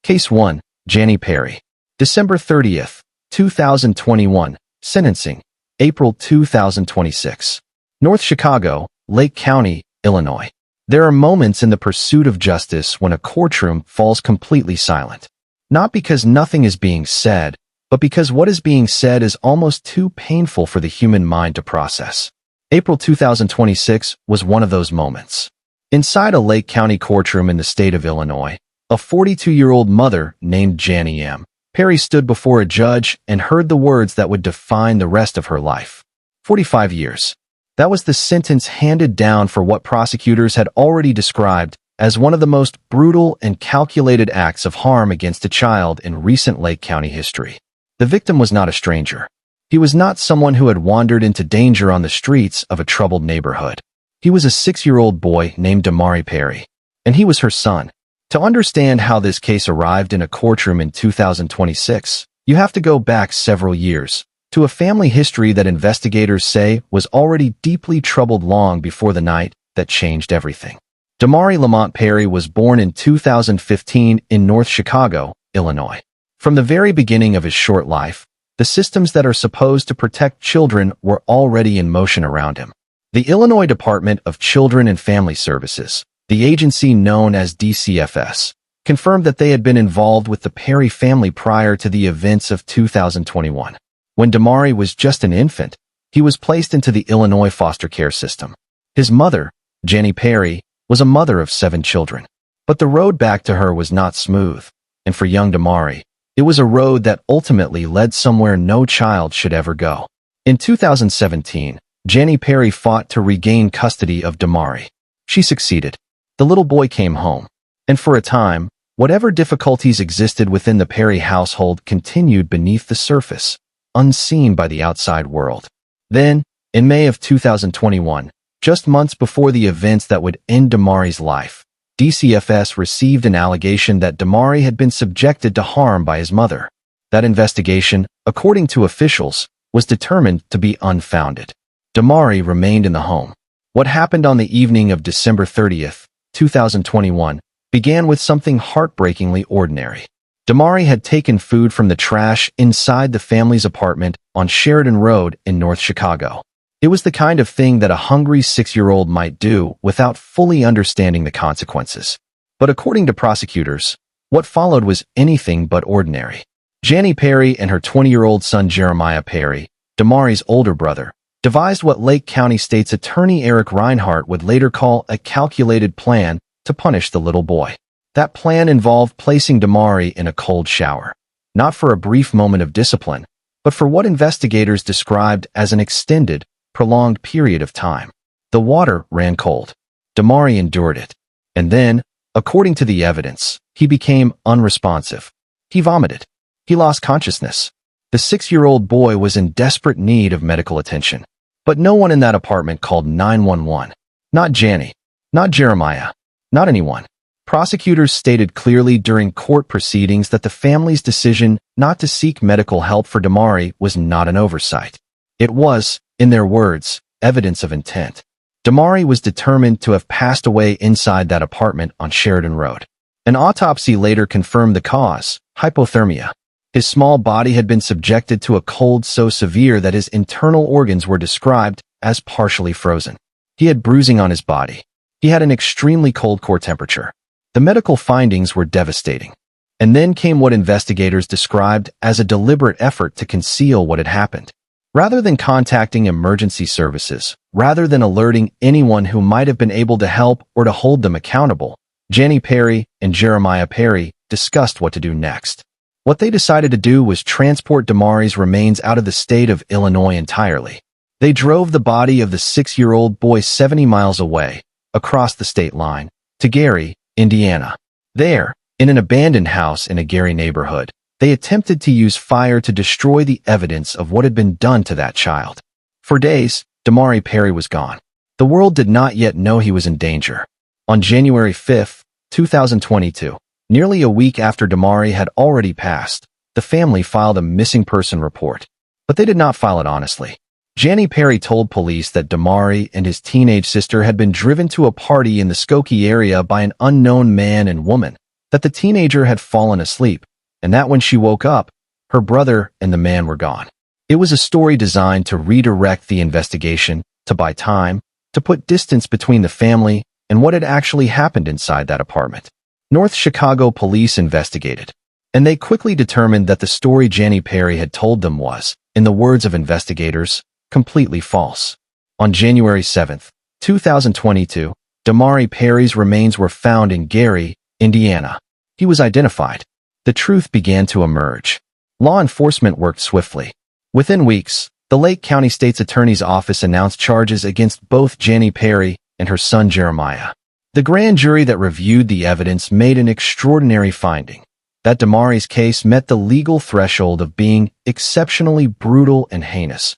Case 1. Janie Perry. December 30th, 2021. Sentencing. April 2026. North Chicago, Lake County, Illinois. There are moments in the pursuit of justice when a courtroom falls completely silent. Not because nothing is being said, but because what is being said is almost too painful for the human mind to process. April 2026 was one of those moments. Inside a Lake County courtroom in the state of Illinois, a 42-year-old mother named Janie M. Perry stood before a judge and heard the words that would define the rest of her life. 45 years. That was the sentence handed down for what prosecutors had already described as one of the most brutal and calculated acts of harm against a child in recent Lake County history. The victim was not a stranger. He was not someone who had wandered into danger on the streets of a troubled neighborhood. He was a 6-year-old boy named Damari Perry, and he was her son. To understand how this case arrived in a courtroom in 2026, you have to go back several years, to a family history that investigators say was already deeply troubled long before the night that changed everything. Damari Lamont Perry was born in 2015 in North Chicago, Illinois. From the very beginning of his short life, the systems that are supposed to protect children were already in motion around him. The Illinois Department of Children and Family Services, the agency known as DCFS, confirmed that they had been involved with the Perry family prior to the events of 2021. When Damari was just an infant, he was placed into the Illinois foster care system. His mother, Janie Perry, was a mother of 7 children. But the road back to her was not smooth, and for young Damari, it was a road that ultimately led somewhere no child should ever go. In 2017, Janie Perry fought to regain custody of Damari. She succeeded. The little boy came home, and for a time, whatever difficulties existed within the Perry household continued beneath the surface, unseen by the outside world. Then, in May of 2021, just months before the events that would end Damari's life, DCFS received an allegation that Damari had been subjected to harm by his mother. That investigation, according to officials, was determined to be unfounded. Damari remained in the home. What happened on the evening of December 30th, 2021, began with something heartbreakingly ordinary. Damari had taken food from the trash inside the family's apartment on Sheridan Road in North Chicago. It was the kind of thing that a hungry 6-year-old might do without fully understanding the consequences. But according to prosecutors, what followed was anything but ordinary. Janie Perry and her 20-year-old son Jeremiah Perry, Damari's older brother, devised what Lake County State's Attorney Eric Reinhart would later call a calculated plan to punish the little boy. That plan involved placing Damari in a cold shower, not for a brief moment of discipline, but for what investigators described as an extended, prolonged period of time. The water ran cold. Damari endured it. And then, according to the evidence, he became unresponsive. He vomited. He lost consciousness. The 6-year-old boy was in desperate need of medical attention. But no one in that apartment called 911. Not Janie. Not Jeremiah. Not anyone. Prosecutors stated clearly during court proceedings that the family's decision not to seek medical help for Damari was not an oversight. It was, in their words, evidence of intent. Damari was determined to have passed away inside that apartment on Sheridan Road. An autopsy later confirmed the cause, hypothermia. His small body had been subjected to a cold so severe that his internal organs were described as partially frozen. He had bruising on his body. He had an extremely cold core temperature. The medical findings were devastating. And then came what investigators described as a deliberate effort to conceal what had happened. Rather than contacting emergency services, rather than alerting anyone who might have been able to help or to hold them accountable, Janie Perry and Jeremiah Perry discussed what to do next. What they decided to do was transport Damari's remains out of the state of Illinois entirely. They drove the body of the 6-year-old boy 70 miles away, across the state line, to Gary, Indiana. There, in an abandoned house in a Gary neighborhood, they attempted to use fire to destroy the evidence of what had been done to that child. For days, Damari Perry was gone. The world did not yet know he was in danger. On January 5, 2022, nearly a week after Damari had already passed, the family filed a missing person report. But they did not file it honestly. Janie Perry told police that Damari and his teenage sister had been driven to a party in the Skokie area by an unknown man and woman, that the teenager had fallen asleep, and that when she woke up, her brother and the man were gone. It was a story designed to redirect the investigation, to buy time, to put distance between the family and what had actually happened inside that apartment. North Chicago police investigated, and they quickly determined that the story Jani Perry had told them was, in the words of investigators, completely false. On January 7, 2022, Damari Perry's remains were found in Gary, Indiana. He was identified. The truth began to emerge. Law enforcement worked swiftly. Within weeks, the Lake County State's Attorney's Office announced charges against both Jani Perry and her son Jeremiah. The grand jury that reviewed the evidence made an extraordinary finding, that Damari's case met the legal threshold of being exceptionally brutal and heinous,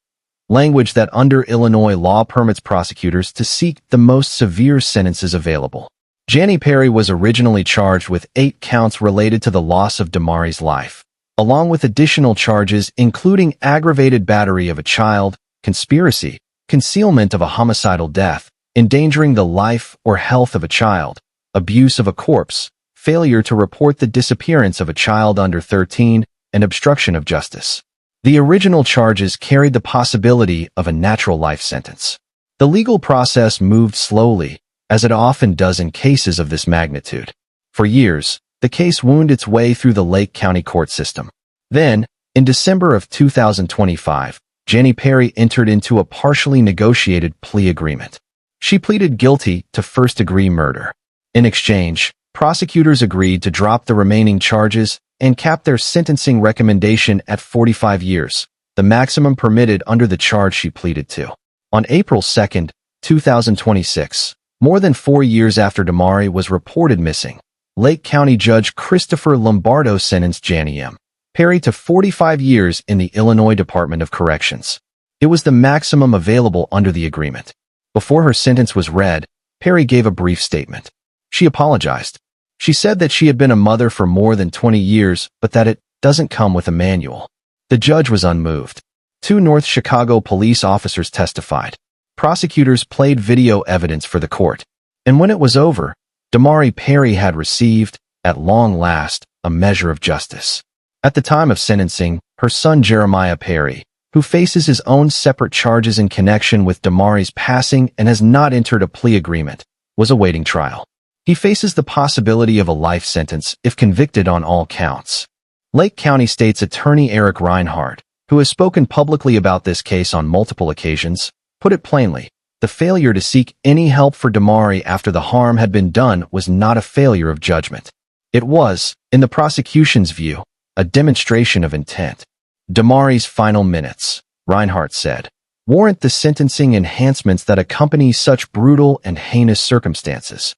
language that under Illinois law permits prosecutors to seek the most severe sentences available. Jani Perry was originally charged with 8 counts related to the loss of Damari's life, along with additional charges including aggravated battery of a child, conspiracy, concealment of a homicidal death, endangering the life or health of a child, abuse of a corpse, failure to report the disappearance of a child under 13, and obstruction of justice. The original charges carried the possibility of a natural life sentence. The legal process moved slowly, as it often does in cases of this magnitude. For years, the case wound its way through the Lake County court system. Then, in December of 2025, Jani Perry entered into a partially negotiated plea agreement. She pleaded guilty to first-degree murder. In exchange, prosecutors agreed to drop the remaining charges and cap their sentencing recommendation at 45 years, the maximum permitted under the charge she pleaded to. On April 2, 2026, more than 4 years after Damari was reported missing, Lake County Judge Christopher Lombardo sentenced Jani M. Perry to 45 years in the Illinois Department of Corrections. It was the maximum available under the agreement. Before her sentence was read, Perry gave a brief statement. She apologized. She said that she had been a mother for more than 20 years, but that it doesn't come with a manual. The judge was unmoved. 2 North Chicago police officers testified. Prosecutors played video evidence for the court. And when it was over, Damari Perry had received, at long last, a measure of justice. At the time of sentencing, her son Jeremiah Perry, who faces his own separate charges in connection with Damari's passing and has not entered a plea agreement, was awaiting trial. He faces the possibility of a life sentence if convicted on all counts. Lake County State's Attorney Eric Reinhardt, who has spoken publicly about this case on multiple occasions, put it plainly, the failure to seek any help for Damari after the harm had been done was not a failure of judgment. It was, in the prosecution's view, a demonstration of intent. Damari's final minutes, Reinhardt said, warrant the sentencing enhancements that accompany such brutal and heinous circumstances.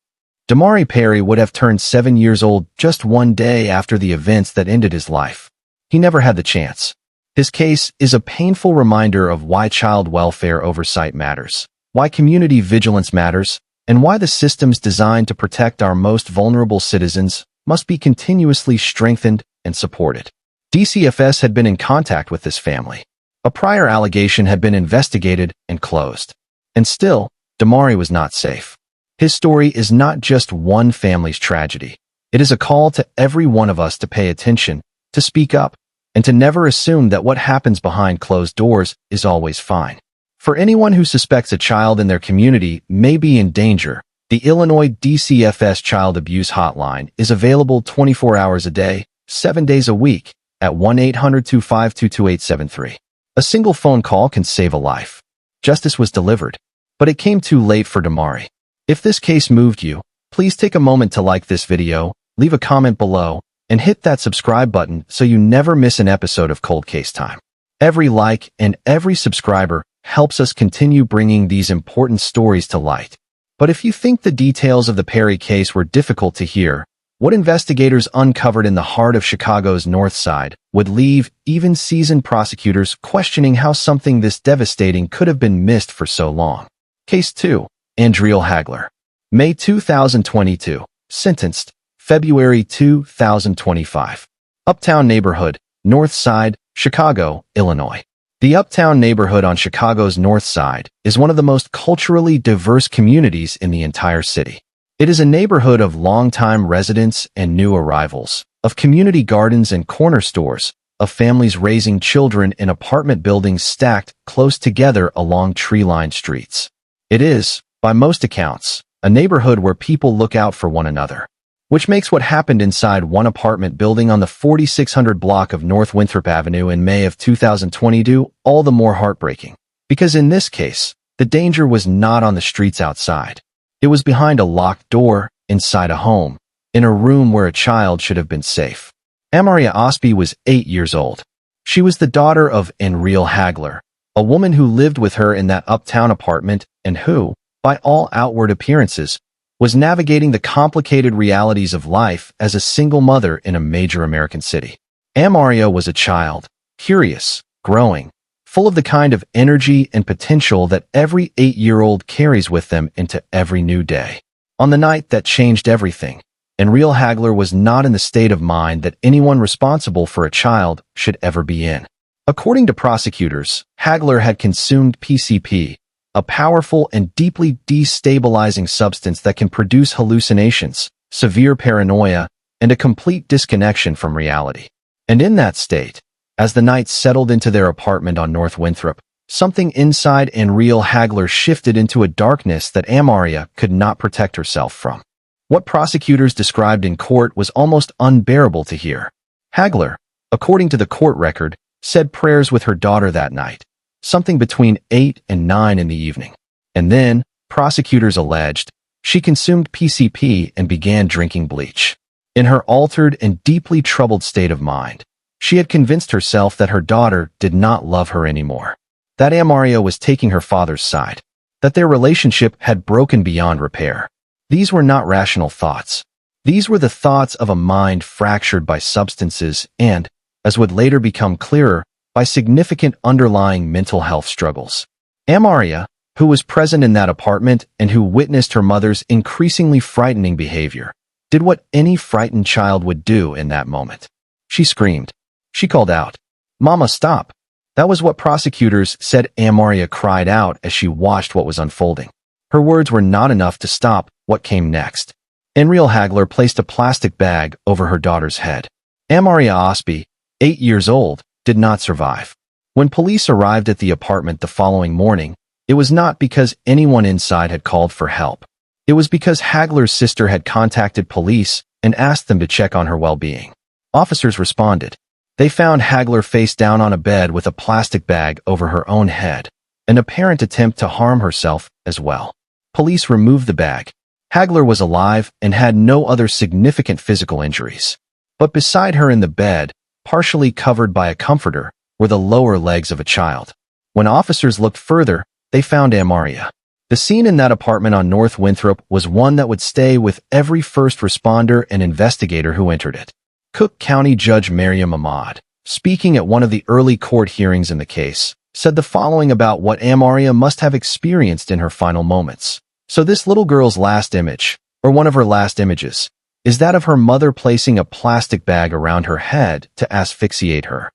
Damari Perry would have turned 7 years old just one day after the events that ended his life. He never had the chance. His case is a painful reminder of why child welfare oversight matters, why community vigilance matters, and why the systems designed to protect our most vulnerable citizens must be continuously strengthened and supported. DCFS had been in contact with this family. A prior allegation had been investigated and closed. And still, Damari was not safe. His story is not just one family's tragedy. It is a call to every one of us to pay attention, to speak up, and to never assume that what happens behind closed doors is always fine. For anyone who suspects a child in their community may be in danger, the Illinois DCFS Child Abuse Hotline is available 24 hours a day, 7 days a week, at 1-800-252-2873. A single phone call can save a life. Justice was delivered, but it came too late for Damari. If this case moved you, please take a moment to like this video, leave a comment below, and hit that subscribe button so you never miss an episode of Cold Case Time. Every like and every subscriber helps us continue bringing these important stories to light. But if you think the details of the Perry case were difficult to hear, what investigators uncovered in the heart of Chicago's North Side would leave even seasoned prosecutors questioning how something this devastating could have been missed for so long. Case 2. Andriel Hagler. May 2022. Sentenced. February 2025. Uptown Neighborhood, North Side, Chicago, Illinois. The Uptown neighborhood on Chicago's North Side is one of the most culturally diverse communities in the entire city. It is a neighborhood of longtime residents and new arrivals, of community gardens and corner stores, of families raising children in apartment buildings stacked close together along tree-lined streets. It is, by most accounts, a neighborhood where people look out for one another, which makes what happened inside one apartment building on the 4600 block of North Winthrop Avenue in May of 2022 all the more heartbreaking. Because in this case, the danger was not on the streets outside. It was behind a locked door, inside a home, in a room where a child should have been safe. Amaria Osby was 8 years old. She was the daughter of Enriel Hagler, a woman who lived with her in that uptown apartment and who, by all outward appearances, was navigating the complicated realities of life as a single mother in a major American city. Amaria was a child, curious, growing, full of the kind of energy and potential that every 8-year-old carries with them into every new day. On the night that changed everything, Enriel Hagler was not in the state of mind that anyone responsible for a child should ever be in. According to prosecutors, Hagler had consumed PCP, a powerful and deeply destabilizing substance that can produce hallucinations, severe paranoia, and a complete disconnection from reality. And in that state, as the night settled into their apartment on North Winthrop, something inside Enriel Hagler shifted into a darkness that Amaria could not protect herself from. What prosecutors described in court was almost unbearable to hear. Hagler, according to the court record, said prayers with her daughter that night, something between 8 and 9 in the evening. And then, prosecutors alleged, she consumed PCP and began drinking bleach. In her altered and deeply troubled state of mind, she had convinced herself that her daughter did not love her anymore, that Amaria was taking her father's side, that their relationship had broken beyond repair. These were not rational thoughts. These were the thoughts of a mind fractured by substances and, as would later become clearer, by significant underlying mental health struggles. Amaria, who was present in that apartment and who witnessed her mother's increasingly frightening behavior, did what any frightened child would do in that moment. She screamed. She called out, "Mama, stop." That was what prosecutors said Amaria cried out as she watched what was unfolding. Her words were not enough to stop what came next. Enriel Hagler placed a plastic bag over her daughter's head. Amaria Osby, 8 years old, did not survive. When police arrived at the apartment the following morning, it was not because anyone inside had called for help. It was because Hagler's sister had contacted police and asked them to check on her well-being. Officers responded. They found Hagler face down on a bed with a plastic bag over her own head, an apparent attempt to harm herself as well. Police removed the bag. Hagler was alive and had no other significant physical injuries. But beside her in the bed, partially covered by a comforter, were the lower legs of a child. When officers looked further, they found Amaria. The scene in that apartment on North Winthrop was one that would stay with every first responder and investigator who entered it. Cook County Judge Mariam Ahmad, speaking at one of the early court hearings in the case, said the following about what Amaria must have experienced in her final moments. So this little girl's last image, or one of her last images, is that of her mother placing a plastic bag around her head to asphyxiate her.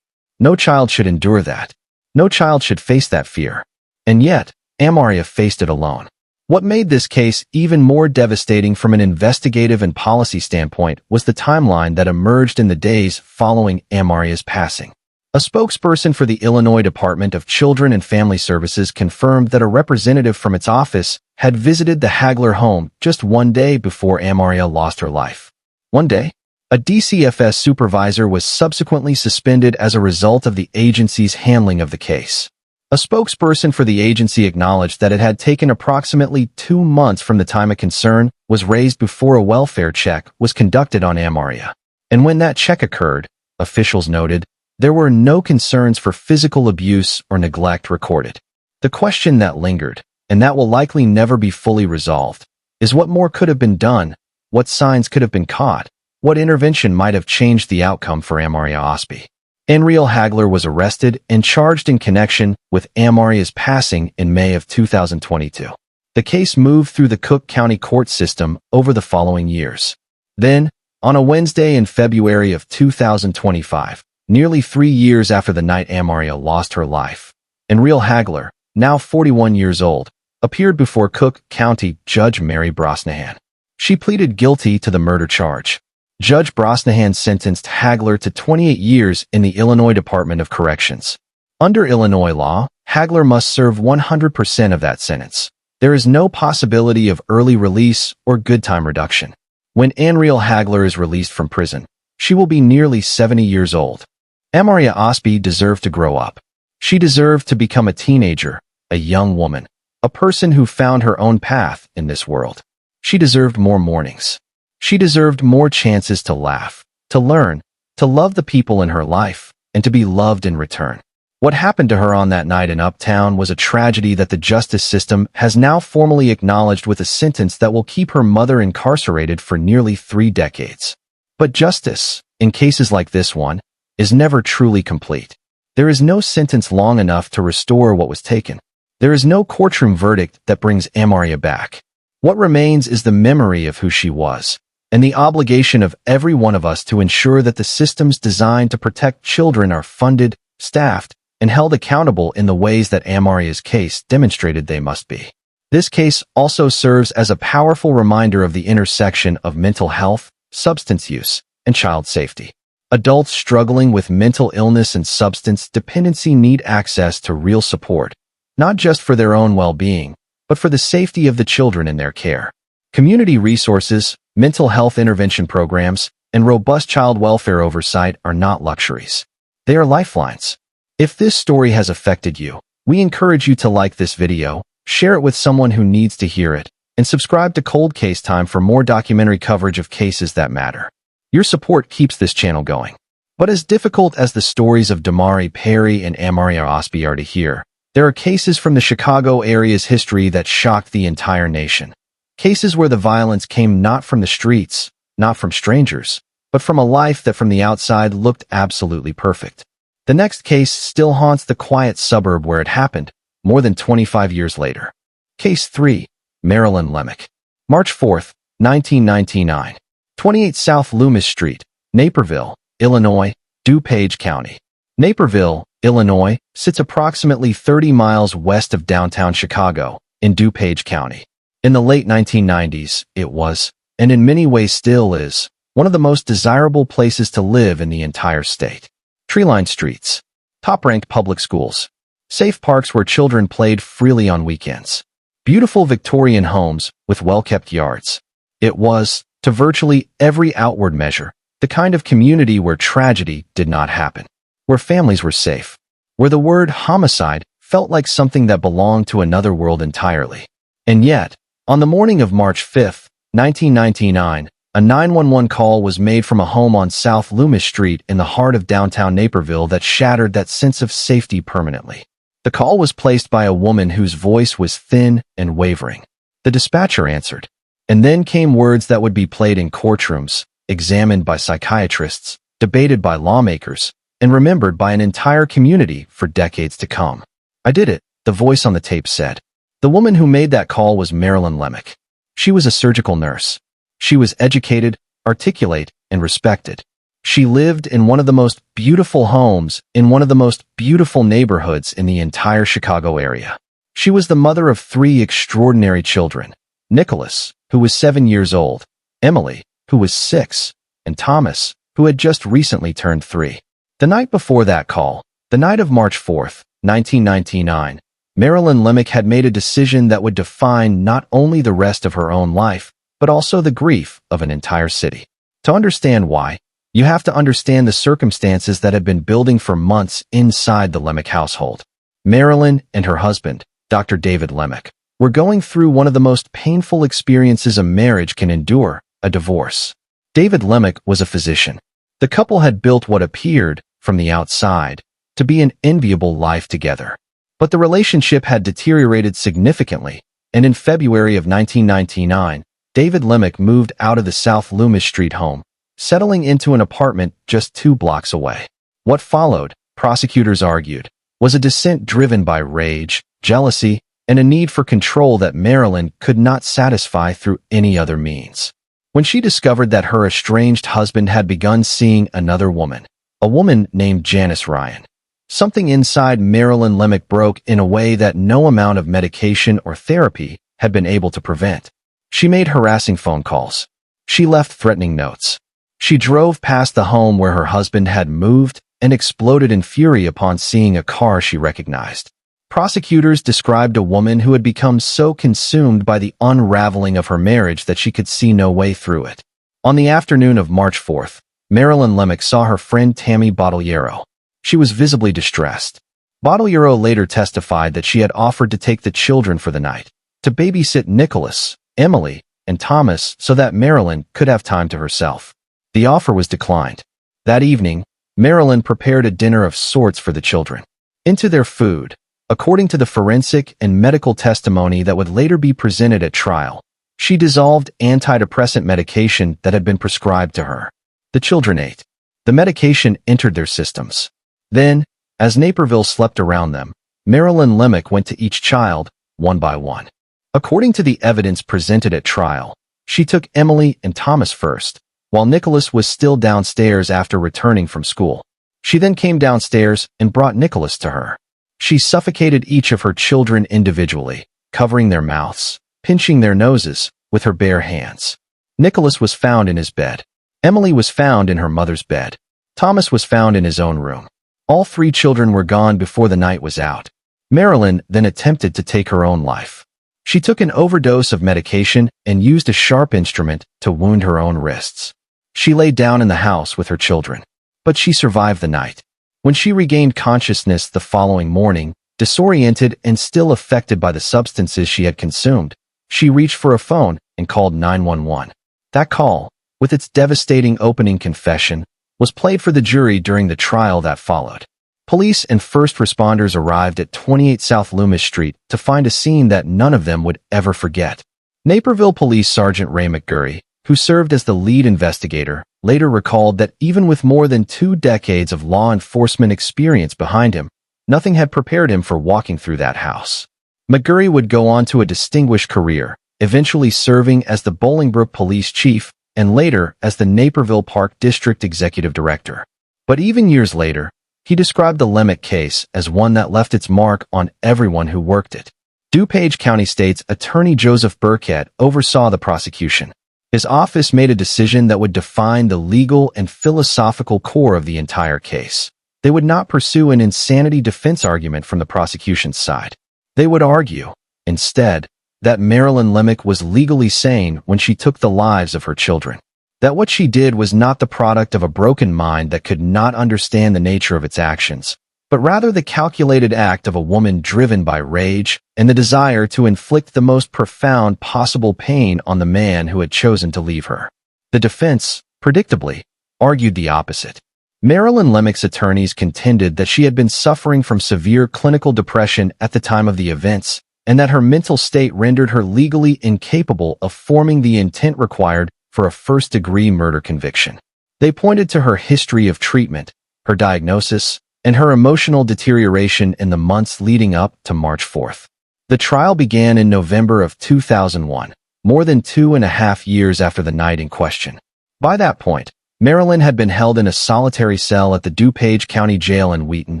No child should endure that. No child should face that fear. And yet, Amaria faced it alone. What made this case even more devastating from an investigative and policy standpoint was the timeline that emerged in the days following Amaria's passing. A spokesperson for the Illinois Department of Children and Family Services confirmed that a representative from its office had visited the Hagler home just one day before Amaria lost her life. One day, a DCFS supervisor was subsequently suspended as a result of the agency's handling of the case. A spokesperson for the agency acknowledged that it had taken approximately 2 months from the time a concern was raised before a welfare check was conducted on Amaria. And when that check occurred, officials noted, there were no concerns for physical abuse or neglect recorded. The question that lingered, and that will likely never be fully resolved, is what more could have been done, what signs could have been caught, what intervention might have changed the outcome for Amaria Osby. Enriel Hagler was arrested and charged in connection with Amaria's passing in May of 2022. The case moved through the Cook County court system over the following years. Then, on a Wednesday in February of 2025, nearly 3 years after the night Amaria lost her life, Enriel Hagler, now 41 years old, appeared before Cook County Judge Mary Brosnahan. She pleaded guilty to the murder charge. Judge Brosnahan sentenced Hagler to 28 years in the Illinois Department of Corrections. Under Illinois law, Hagler must serve 100% of that sentence. There is no possibility of early release or good time reduction. When Anriel Hagler is released from prison, she will be nearly 70 years old. Amaria Osby deserved to grow up. She deserved to become a teenager, a young woman, a person who found her own path in this world. She deserved more mornings. She deserved more chances to laugh, to learn, to love the people in her life, and to be loved in return. What happened to her on that night in Uptown was a tragedy that the justice system has now formally acknowledged with a sentence that will keep her mother incarcerated for nearly 3 decades. But justice, in cases like this one, is never truly complete. There is no sentence long enough to restore what was taken. There is no courtroom verdict that brings Amaria back. What remains is the memory of who she was, and the obligation of every one of us to ensure that the systems designed to protect children are funded, staffed, and held accountable in the ways that Amaria's case demonstrated they must be. This case also serves as a powerful reminder of the intersection of mental health, substance use, and child safety. Adults struggling with mental illness and substance dependency need access to real support, not just for their own well-being, but for the safety of the children in their care. Community resources, mental health intervention programs, and robust child welfare oversight are not luxuries. They are lifelines. If this story has affected you, we encourage you to like this video, share it with someone who needs to hear it, and subscribe to Cold Case Time for more documentary coverage of cases that matter. Your support keeps this channel going. But as difficult as the stories of Damari Perry and Amaria Osby are to hear, there are cases from the Chicago area's history that shocked the entire nation. Cases where the violence came not from the streets, not from strangers, but from a life that from the outside looked absolutely perfect. The next case still haunts the quiet suburb where it happened, more than 25 years later. Case 3, Marilyn Lemick. March 4, 1999. 28 South Loomis Street, Naperville, Illinois, DuPage County. Naperville, Illinois, sits approximately 30 miles west of downtown Chicago, in DuPage County. In the late 1990s, it was, and in many ways still is, one of the most desirable places to live in the entire state. Tree-lined streets, top-ranked public schools, safe parks where children played freely on weekends, beautiful Victorian homes with well-kept yards. It was, to virtually every outward measure, the kind of community where tragedy did not happen, where families were safe, where the word homicide felt like something that belonged to another world entirely. And yet, on the morning of March 5, 1999, a 911 call was made from a home on South Loomis Street in the heart of downtown Naperville that shattered that sense of safety permanently. The call was placed by a woman whose voice was thin and wavering. The dispatcher answered. And then came words that would be played in courtrooms, examined by psychiatrists, debated by lawmakers, and remembered by an entire community for decades to come. I did it, the voice on the tape said. The woman who made that call was Marilyn Lemick. She was a surgical nurse. She was educated, articulate, and respected. She lived in one of the most beautiful homes in one of the most beautiful neighborhoods in the entire Chicago area. She was the mother of 3 extraordinary children, Nicholas, who was 7 years old, Emily, who was 6, and Thomas, who had just recently turned 3. The night before that call, the night of March 4, 1999, Marilyn Lemick had made a decision that would define not only the rest of her own life, but also the grief of an entire city. To understand why, you have to understand the circumstances that had been building for months inside the Lemick household. Marilyn and her husband, Dr. David Lemick, were going through one of the most painful experiences a marriage can endure, a divorce. David Lemick was a physician. The couple had built what appeared, from the outside, to be an enviable life together. But the relationship had deteriorated significantly, and in February of 1999, David Lemick moved out of the South Loomis Street home, settling into an apartment just 2 blocks away. What followed, prosecutors argued, was a descent driven by rage, jealousy, and a need for control that Marilyn could not satisfy through any other means. When she discovered that her estranged husband had begun seeing another woman, a woman named Janice Ryan, something inside Marilyn Lemick broke in a way that no amount of medication or therapy had been able to prevent. She made harassing phone calls. She left threatening notes. She drove past the home where her husband had moved and exploded in fury upon seeing a car she recognized. Prosecutors described a woman who had become so consumed by the unraveling of her marriage that she could see no way through it. On the afternoon of March 4th, Marilyn Lemick saw her friend Tammy Bottoliero. She was visibly distressed. Bottoliero later testified that she had offered to take the children for the night, to babysit Nicholas, Emily, and Thomas so that Marilyn could have time to herself. The offer was declined. That evening, Marilyn prepared a dinner of sorts for the children. Into their food, according to the forensic and medical testimony that would later be presented at trial, she dissolved antidepressant medication that had been prescribed to her. The children ate. The medication entered their systems. Then, as Naperville slept around them, Marilyn Lemick went to each child, one by one. According to the evidence presented at trial, she took Emily and Thomas first, while Nicholas was still downstairs after returning from school. She then came downstairs and brought Nicholas to her. She suffocated each of her children individually, covering their mouths, pinching their noses with her bare hands. Nicholas was found in his bed. Emily was found in her mother's bed. Thomas was found in his own room. All three children were gone before the night was out. Marilyn then attempted to take her own life. She took an overdose of medication and used a sharp instrument to wound her own wrists. She lay down in the house with her children, but she survived the night. When she regained consciousness the following morning, disoriented and still affected by the substances she had consumed, she reached for a phone and called 911. That call, with its devastating opening confession, was played for the jury during the trial that followed. Police and first responders arrived at 28 South Loomis Street to find a scene that none of them would ever forget. Naperville Police Sergeant Ray McGurry, who served as the lead investigator, later recalled that even with more than 2 decades of law enforcement experience behind him, nothing had prepared him for walking through that house. McGurry would go on to a distinguished career, eventually serving as the Bolingbrook Police Chief and later as the Naperville Park District Executive Director. But even years later, he described the Lemick case as one that left its mark on everyone who worked it. DuPage County State's Attorney Joseph Burkett oversaw the prosecution. His office made a decision that would define the legal and philosophical core of the entire case. They would not pursue an insanity defense argument from the prosecution's side. They would argue, instead, that Marilyn Lemick was legally sane when she took the lives of her children. That what she did was not the product of a broken mind that could not understand the nature of its actions, but rather the calculated act of a woman driven by rage and the desire to inflict the most profound possible pain on the man who had chosen to leave her. The defense, predictably, argued the opposite. Marilyn Lemick's attorneys contended that she had been suffering from severe clinical depression at the time of the events, and that her mental state rendered her legally incapable of forming the intent required for a first-degree murder conviction. They pointed to her history of treatment, her diagnosis, and her emotional deterioration in the months leading up to March 4th. The trial began in November of 2001, more than 2.5 years after the night in question. By that point, Marilyn had been held in a solitary cell at the DuPage County Jail in Wheaton,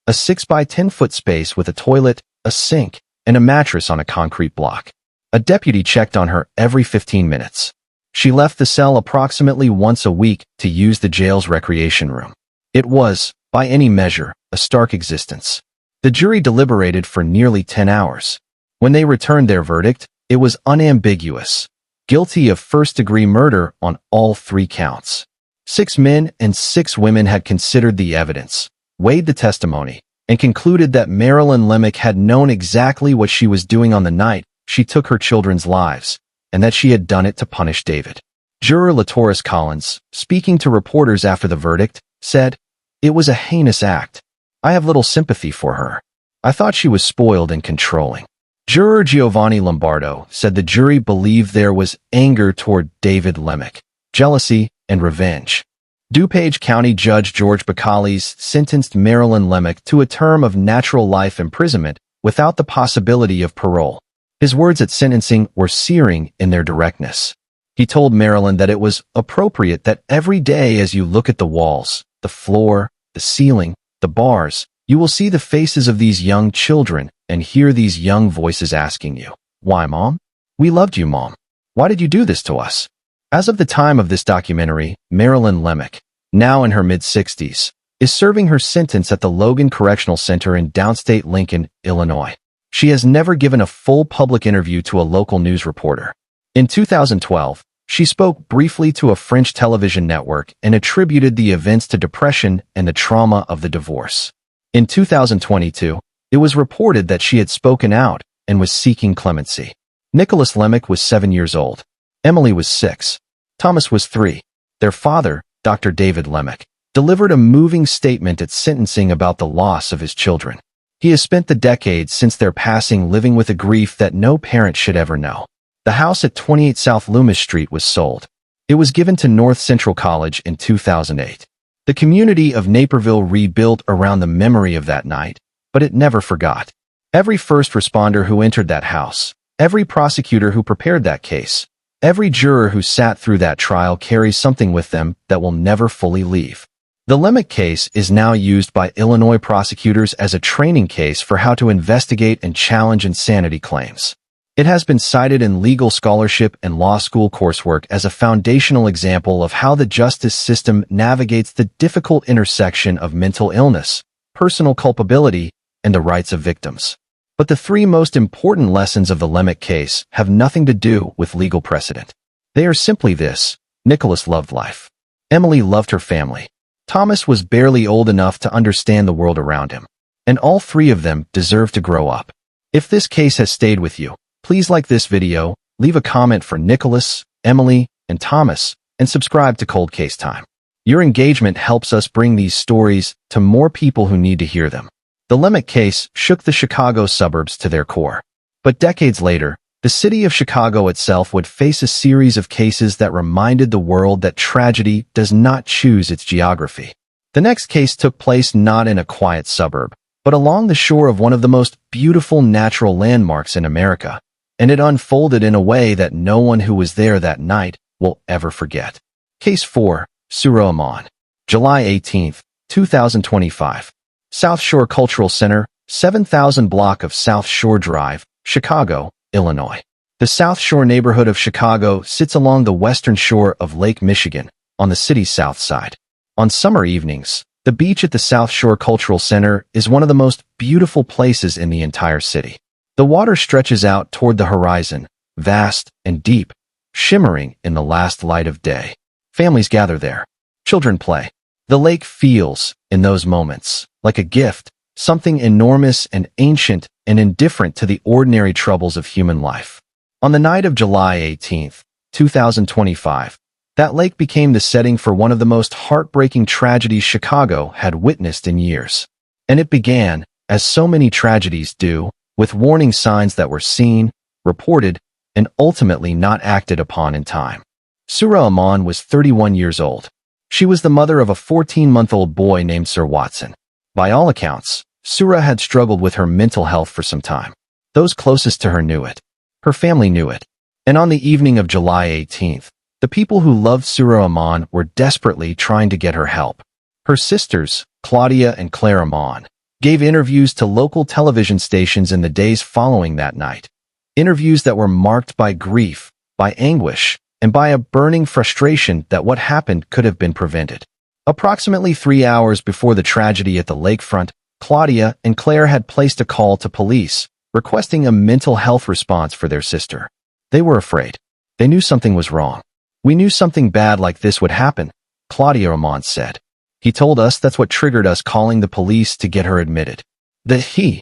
a 6 by 10-foot space with a toilet, a sink, and a mattress on a concrete block. A deputy checked on her every 15 minutes. She left the cell approximately once a week to use the jail's recreation room. It was, by any measure, a stark existence. The jury deliberated for nearly 10 hours. When they returned their verdict, it was unambiguous: guilty of first-degree murder on all 3 counts. 6 men and 6 women had considered the evidence, weighed the testimony, and concluded that Marilyn Lemick had known exactly what she was doing on the night she took her children's lives, and that she had done it to punish David. Juror Latoris Collins, speaking to reporters after the verdict, said, "It was a heinous act. I have little sympathy for her. I thought she was spoiled and controlling." Juror Giovanni Lombardo said the jury believed there was anger toward David Lemick, jealousy, and revenge. DuPage County Judge George Bacallis sentenced Marilyn Lemick to a term of natural life imprisonment without the possibility of parole. His words at sentencing were searing in their directness. He told Marilyn that it was appropriate that every day as you look at the walls, the floor, the ceiling, the bars, you will see the faces of these young children and hear these young voices asking you, "Why, Mom? We loved you, Mom." Why did you do this to us? As of the time of this documentary, Marilyn Lemick, now in her mid-60s, is serving her sentence at the Logan Correctional Center in downstate Lincoln, Illinois. She has never given a full public interview to a local news reporter. In 2012, she spoke briefly to a French television network and attributed the events to depression and the trauma of the divorce. In 2022, it was reported that she had spoken out and was seeking clemency. Nicholas Lemick was 7 years old. Emily was 6. Thomas was 3. Their father, Dr. David Lemick, delivered a moving statement at sentencing about the loss of his children. He has spent the decades since their passing living with a grief that no parent should ever know. The house at 28 South Loomis Street was sold. It was given to North Central College in 2008. The community of Naperville rebuilt around the memory of that night, but it never forgot. Every first responder who entered that house, every prosecutor who prepared that case, every juror who sat through that trial carries something with them that will never fully leave. The Lemick case is now used by Illinois prosecutors as a training case for how to investigate and challenge insanity claims. It has been cited in legal scholarship and law school coursework as a foundational example of how the justice system navigates the difficult intersection of mental illness, personal culpability, and the rights of victims. But the three most important lessons of the Lemick case have nothing to do with legal precedent. They are simply this: Nicholas loved life. Emily loved her family. Thomas was barely old enough to understand the world around him. And all three of them deserve to grow up. If this case has stayed with you, please like this video, leave a comment for Nicholas, Emily, and Thomas, and subscribe to Cold Case Time. Your engagement helps us bring these stories to more people who need to hear them. The Lemick case shook the Chicago suburbs to their core. But decades later, the city of Chicago itself would face a series of cases that reminded the world that tragedy does not choose its geography. The next case took place not in a quiet suburb, but along the shore of one of the most beautiful natural landmarks in America, and it unfolded in a way that no one who was there that night will ever forget. Case 4, Surah Aman. July 18, 2025. South Shore Cultural Center, 7000 block of South Shore Drive, Chicago, Illinois. The South Shore neighborhood of Chicago sits along the western shore of Lake Michigan, on the city's south side. On summer evenings, the beach at the South Shore Cultural Center is one of the most beautiful places in the entire city. The water stretches out toward the horizon, vast and deep, shimmering in the last light of day. Families gather there. Children play. The lake feels, in those moments, like a gift, something enormous and ancient and indifferent to the ordinary troubles of human life. On the night of July 18, 2025, that lake became the setting for one of the most heartbreaking tragedies Chicago had witnessed in years. And it began, as so many tragedies do, with warning signs that were seen, reported, and ultimately not acted upon in time. Surah Aman was 31 years old. She was the mother of a 14-month-old boy named Sir Watson. By all accounts, Surah had struggled with her mental health for some time. Those closest to her knew it. Her family knew it. And on the evening of July 18th, the people who loved Surah Aman were desperately trying to get her help. Her sisters, Claudia and Claire Aman, gave interviews to local television stations in the days following that night. Interviews that were marked by grief, by anguish, and by a burning frustration that what happened could have been prevented. Approximately 3 hours before the tragedy at the lakefront, Claudia and Claire had placed a call to police, requesting a mental health response for their sister. They were afraid. They knew something was wrong. "We knew something bad like this would happen," Claudia Aman said. "He told us that's what triggered us calling the police to get her admitted." The he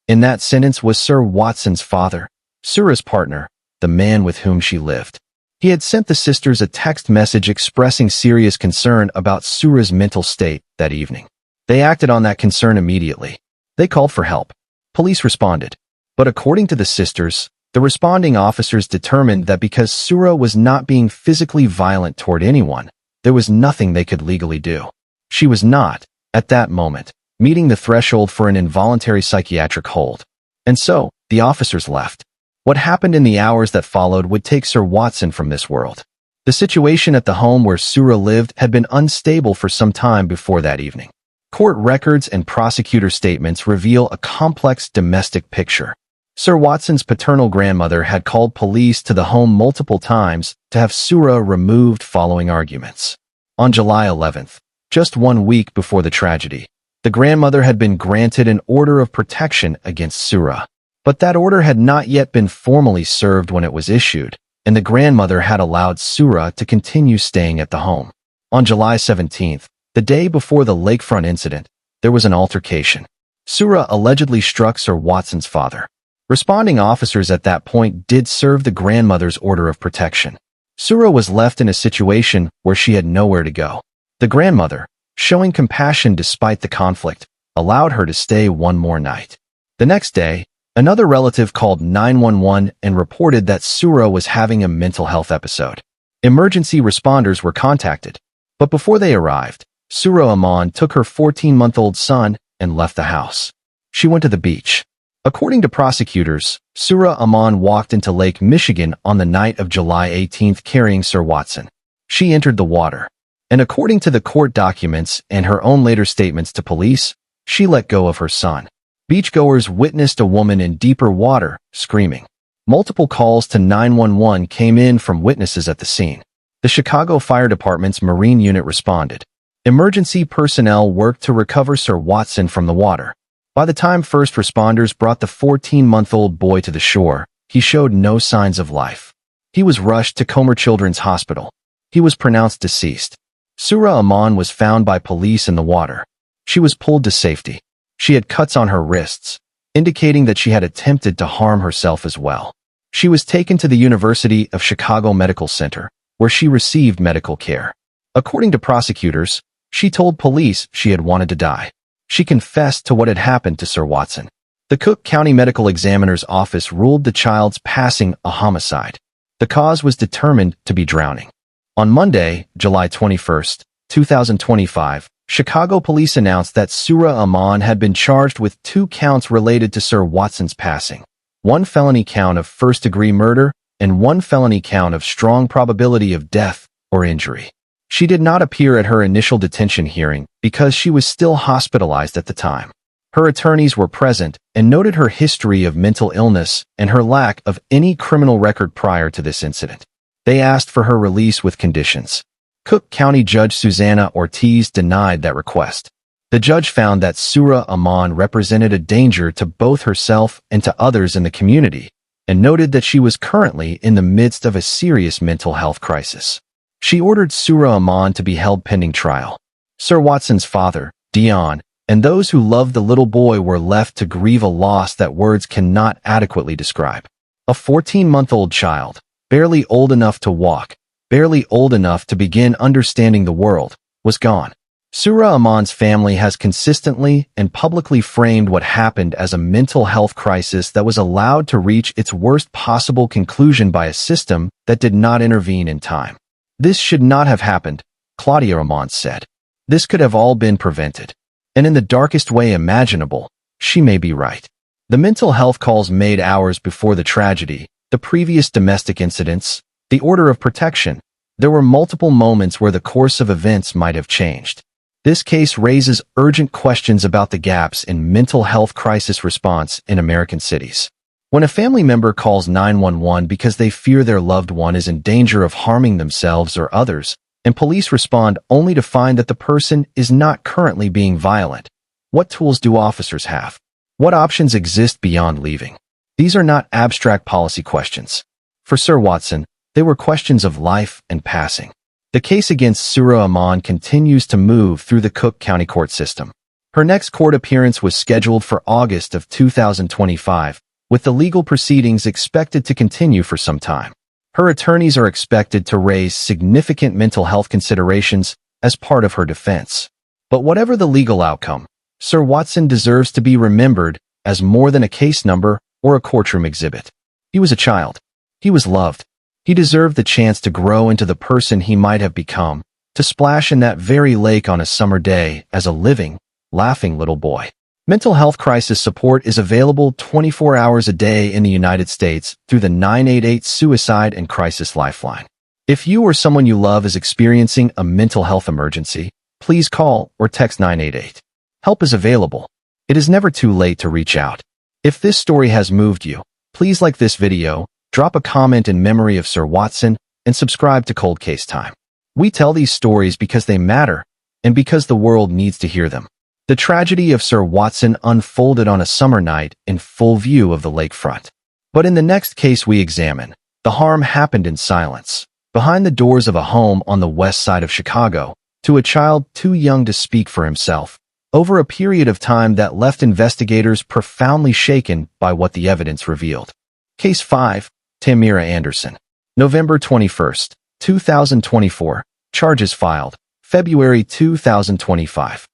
in that sentence was Sir Watson's father, Surah's partner, the man with whom she lived. He had sent the sisters a text message expressing serious concern about Surah's mental state that evening. They acted on that concern immediately. They called for help. Police responded. But according to the sisters, the responding officers determined that because Surah was not being physically violent toward anyone, there was nothing they could legally do. She was not, at that moment, meeting the threshold for an involuntary psychiatric hold. And so, the officers left. What happened in the hours that followed would take Sir Watson from this world. The situation at the home where Surah lived had been unstable for some time before that evening. Court records and prosecutor statements reveal a complex domestic picture. Sir Watson's paternal grandmother had called police to the home multiple times to have Sura removed following arguments. On July 11th, just 1 week before the tragedy, the grandmother had been granted an order of protection against Sura. But that order had not yet been formally served when it was issued, and the grandmother had allowed Sura to continue staying at the home. On July 17th, the day before the lakefront incident, there was an altercation. Sura allegedly struck Sir Watson's father. Responding officers at that point did serve the grandmother's order of protection. Sura was left in a situation where she had nowhere to go. The grandmother, showing compassion despite the conflict, allowed her to stay one more night. The next day, another relative called 911 and reported that Sura was having a mental health episode. Emergency responders were contacted, but before they arrived, Sura Aman took her 14-month-old son and left the house. She went to the beach. According to prosecutors, Sura Aman walked into Lake Michigan on the night of July 18th carrying Sir Watson. She entered the water, and according to the court documents and her own later statements to police, she let go of her son. Beachgoers witnessed a woman in deeper water, screaming. Multiple calls to 911 came in from witnesses at the scene. The Chicago Fire Department's Marine Unit responded. Emergency personnel worked to recover Sir Watson from the water. By the time first responders brought the 14-month-old boy to the shore, he showed no signs of life. He was rushed to Comer Children's Hospital. He was pronounced deceased. Sura Aman was found by police in the water. She was pulled to safety. She had cuts on her wrists, indicating that she had attempted to harm herself as well. She was taken to the University of Chicago Medical Center, where she received medical care. According to prosecutors, she told police she had wanted to die. She confessed to what had happened to Sir Watson. The Cook County Medical Examiner's Office ruled the child's passing a homicide. The cause was determined to be drowning. On Monday, July 21, 2025, Chicago police announced that Sura Aman had been charged with 2 counts related to Sir Watson's passing, 1 felony count of first-degree murder and 1 felony count of strong probability of death or injury. She did not appear at her initial detention hearing because she was still hospitalized at the time. Her attorneys were present and noted her history of mental illness and her lack of any criminal record prior to this incident. They asked for her release with conditions. Cook County Judge Susanna Ortiz denied that request. The judge found that Sura Aman represented a danger to both herself and to others in the community, and noted that she was currently in the midst of a serious mental health crisis. She ordered Sura Aman to be held pending trial. Sir Watson's father, Dion, and those who loved the little boy were left to grieve a loss that words cannot adequately describe. A 14-month-old child, barely old enough to walk, barely old enough to begin understanding the world, was gone. Sura Aman's family has consistently and publicly framed what happened as a mental health crisis that was allowed to reach its worst possible conclusion by a system that did not intervene in time. This should not have happened, Claudia Aman said. This could have all been prevented. And in the darkest way imaginable, she may be right. The mental health calls made hours before the tragedy, the previous domestic incidents, the order of protection, there were multiple moments where the course of events might have changed. This case raises urgent questions about the gaps in mental health crisis response in American cities. When a family member calls 911 because they fear their loved one is in danger of harming themselves or others, and police respond only to find that the person is not currently being violent, what tools do officers have? What options exist beyond leaving? These are not abstract policy questions. For Sir Watson, they were questions of life and passing. The case against Sura Aman continues to move through the Cook County court system. Her next court appearance was scheduled for August of 2025, with the legal proceedings expected to continue for some time. Her attorneys are expected to raise significant mental health considerations as part of her defense. But whatever the legal outcome, Sir Watson deserves to be remembered as more than a case number or a courtroom exhibit. He was a child. He was loved. He deserved the chance to grow into the person he might have become, to splash in that very lake on a summer day as a living, laughing little boy. Mental health crisis support is available 24 hours a day in the United States through the 988 Suicide and Crisis Lifeline. If you or someone you love is experiencing a mental health emergency, please call or text 988. Help is available. It is never too late to reach out. If this story has moved you, Please like this video, drop a comment in memory of Sir Watson, and subscribe to Cold Case Time. We tell these stories because they matter, and because the world needs to hear them. The tragedy of Sir Watson unfolded on a summer night in full view of the lakefront. But in the next case we examine, the harm happened in silence, behind the doors of a home on the west side of Chicago, to a child too young to speak for himself, over a period of time that left investigators profoundly shaken by what the evidence revealed. Case 5, Tamira Anderson. November 21, 2024. Charges filed. February 2025.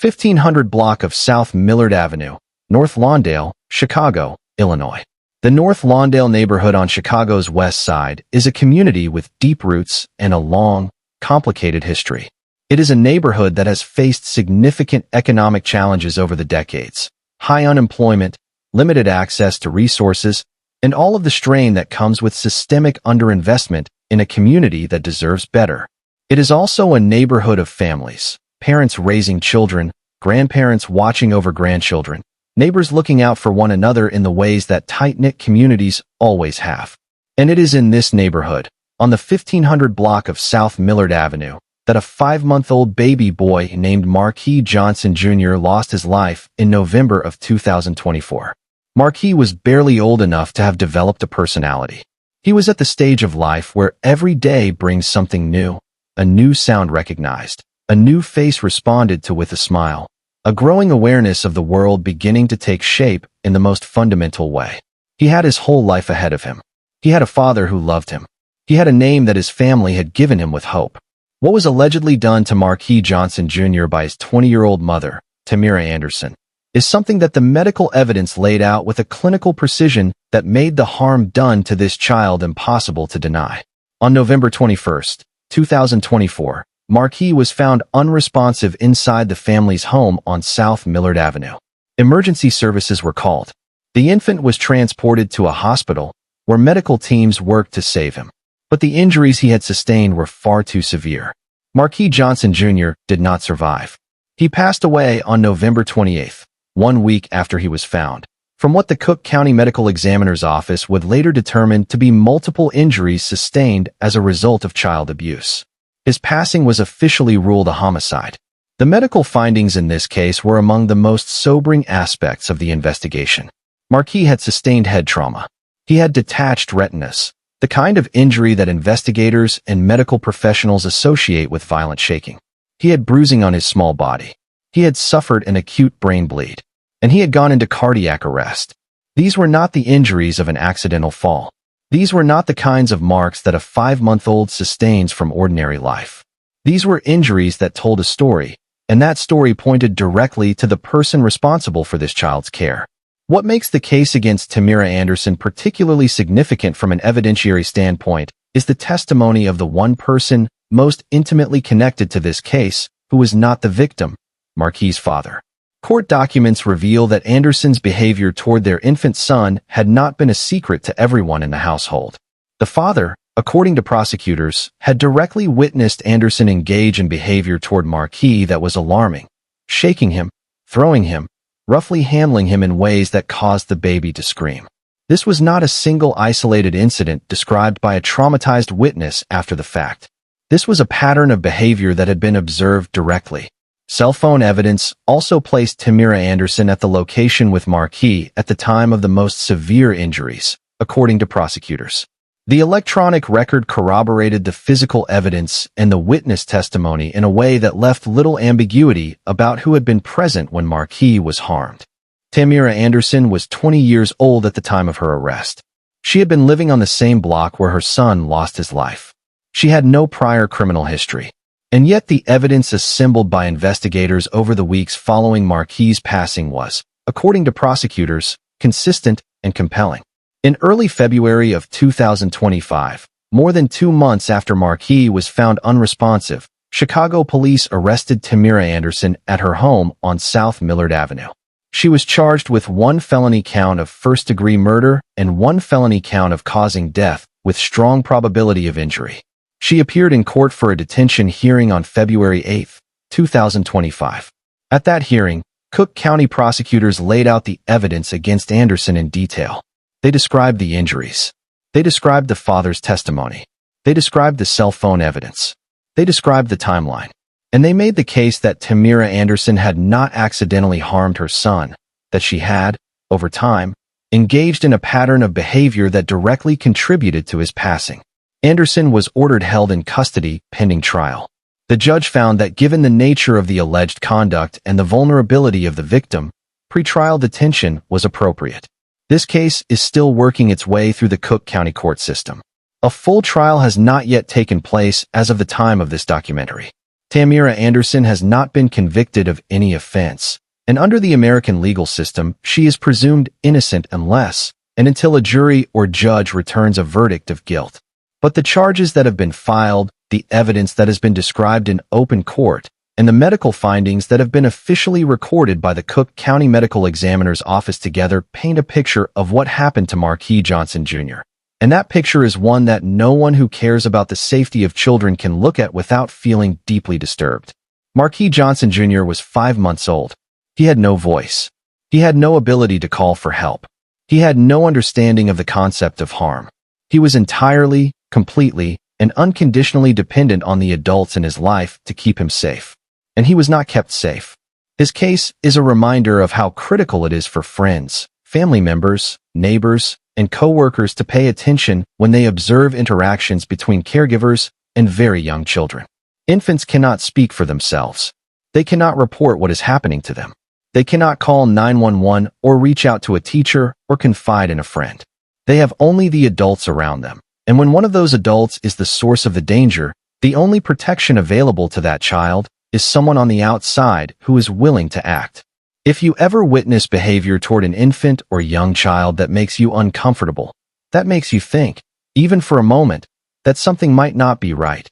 1500 block of South Millard Avenue, North Lawndale, Chicago, Illinois. The North Lawndale neighborhood on Chicago's west side is a community with deep roots and a long, complicated history. It is a neighborhood that has faced significant economic challenges over the decades: high unemployment, limited access to resources, and all of the strain that comes with systemic underinvestment in a community that deserves better. It is also a neighborhood of families, parents raising children, grandparents watching over grandchildren, neighbors looking out for one another in the ways that tight-knit communities always have. And it is in this neighborhood, on the 1500 block of South Millard Avenue, that a 5-month-old baby boy named Marquis Johnson Jr. lost his life in November of 2024. Marquis was barely old enough to have developed a personality. He was at the stage of life where every day brings something new, a new sound recognized, a new face responded to with a smile, a growing awareness of the world beginning to take shape in the most fundamental way. He had his whole life ahead of him. He had a father who loved him. He had a name that his family had given him with hope. What was allegedly done to Marquis Johnson Jr. by his 20-year-old mother, Tamira Anderson, is something that the medical evidence laid out with a clinical precision that made the harm done to this child impossible to deny. On November 21, 2024, Marquis was found unresponsive inside the family's home on South Millard Avenue. Emergency services were called. The infant was transported to a hospital where medical teams worked to save him. But the injuries he had sustained were far too severe. Marquis Johnson Jr. did not survive. He passed away on November 28, 1 week after he was found, from what the Cook County Medical Examiner's Office would later determine to be multiple injuries sustained as a result of child abuse. His passing was officially ruled a homicide. The medical findings in this case were among the most sobering aspects of the investigation. Marquis had sustained head trauma. He had detached retinas, the kind of injury that investigators and medical professionals associate with violent shaking. He had bruising on his small body. He had suffered an acute brain bleed, and he had gone into cardiac arrest. These were not the injuries of an accidental fall. These were not the kinds of marks that a 5-month-old sustains from ordinary life. These were injuries that told a story, and that story pointed directly to the person responsible for this child's care. What makes the case against Tamira Anderson particularly significant from an evidentiary standpoint is the testimony of the one person most intimately connected to this case who was not the victim, Marquis' father. Court documents reveal that Anderson's behavior toward their infant son had not been a secret to everyone in the household. The father, according to prosecutors, had directly witnessed Anderson engage in behavior toward Marquis that was alarming, shaking him, throwing him, roughly handling him in ways that caused the baby to scream. This was not a single isolated incident described by a traumatized witness after the fact. This was a pattern of behavior that had been observed directly. Cell phone evidence also placed Tamira Anderson at the location with Marquis at the time of the most severe injuries, according to prosecutors. The electronic record corroborated the physical evidence and the witness testimony in a way that left little ambiguity about who had been present when Marquis was harmed. Tamira Anderson was 20 years old at the time of her arrest. She had been living on the same block where her son lost his life. She had no prior criminal history. And yet the evidence assembled by investigators over the weeks following Marquis' passing was, according to prosecutors, consistent and compelling. In early February of 2025, more than 2 months after Marquis was found unresponsive, Chicago police arrested Tamira Anderson at her home on South Millard Avenue. She was charged with 1 felony count of first-degree murder and 1 felony count of causing death with strong probability of injury. She appeared in court for a detention hearing on February 8, 2025. At that hearing, Cook County prosecutors laid out the evidence against Anderson in detail. They described the injuries. They described the father's testimony. They described the cell phone evidence. They described the timeline. And they made the case that Tamira Anderson had not accidentally harmed her son, that she had, over time, engaged in a pattern of behavior that directly contributed to his passing. Anderson was ordered held in custody pending trial. The judge found that given the nature of the alleged conduct and the vulnerability of the victim, pretrial detention was appropriate. This case is still working its way through the Cook County court system. A full trial has not yet taken place as of the time of this documentary. Tamira Anderson has not been convicted of any offense, and under the American legal system, she is presumed innocent unless and until a jury or judge returns a verdict of guilt. But the charges that have been filed, the evidence that has been described in open court, and the medical findings that have been officially recorded by the Cook County Medical Examiner's Office together paint a picture of what happened to Marquis Johnson Jr. And that picture is one that no one who cares about the safety of children can look at without feeling deeply disturbed. Marquis Johnson Jr. was 5 months old. He had no voice. He had no ability to call for help. He had no understanding of the concept of harm. He was entirely, completely, and unconditionally dependent on the adults in his life to keep him safe. And he was not kept safe. His case is a reminder of how critical it is for friends, family members, neighbors, and co-workers to pay attention when they observe interactions between caregivers and very young children. Infants cannot speak for themselves. They cannot report what is happening to them. They cannot call 911 or reach out to a teacher or confide in a friend. They have only the adults around them. And when one of those adults is the source of the danger, the only protection available to that child is someone on the outside who is willing to act. If you ever witness behavior toward an infant or young child that makes you uncomfortable, that makes you think, even for a moment, that something might not be right,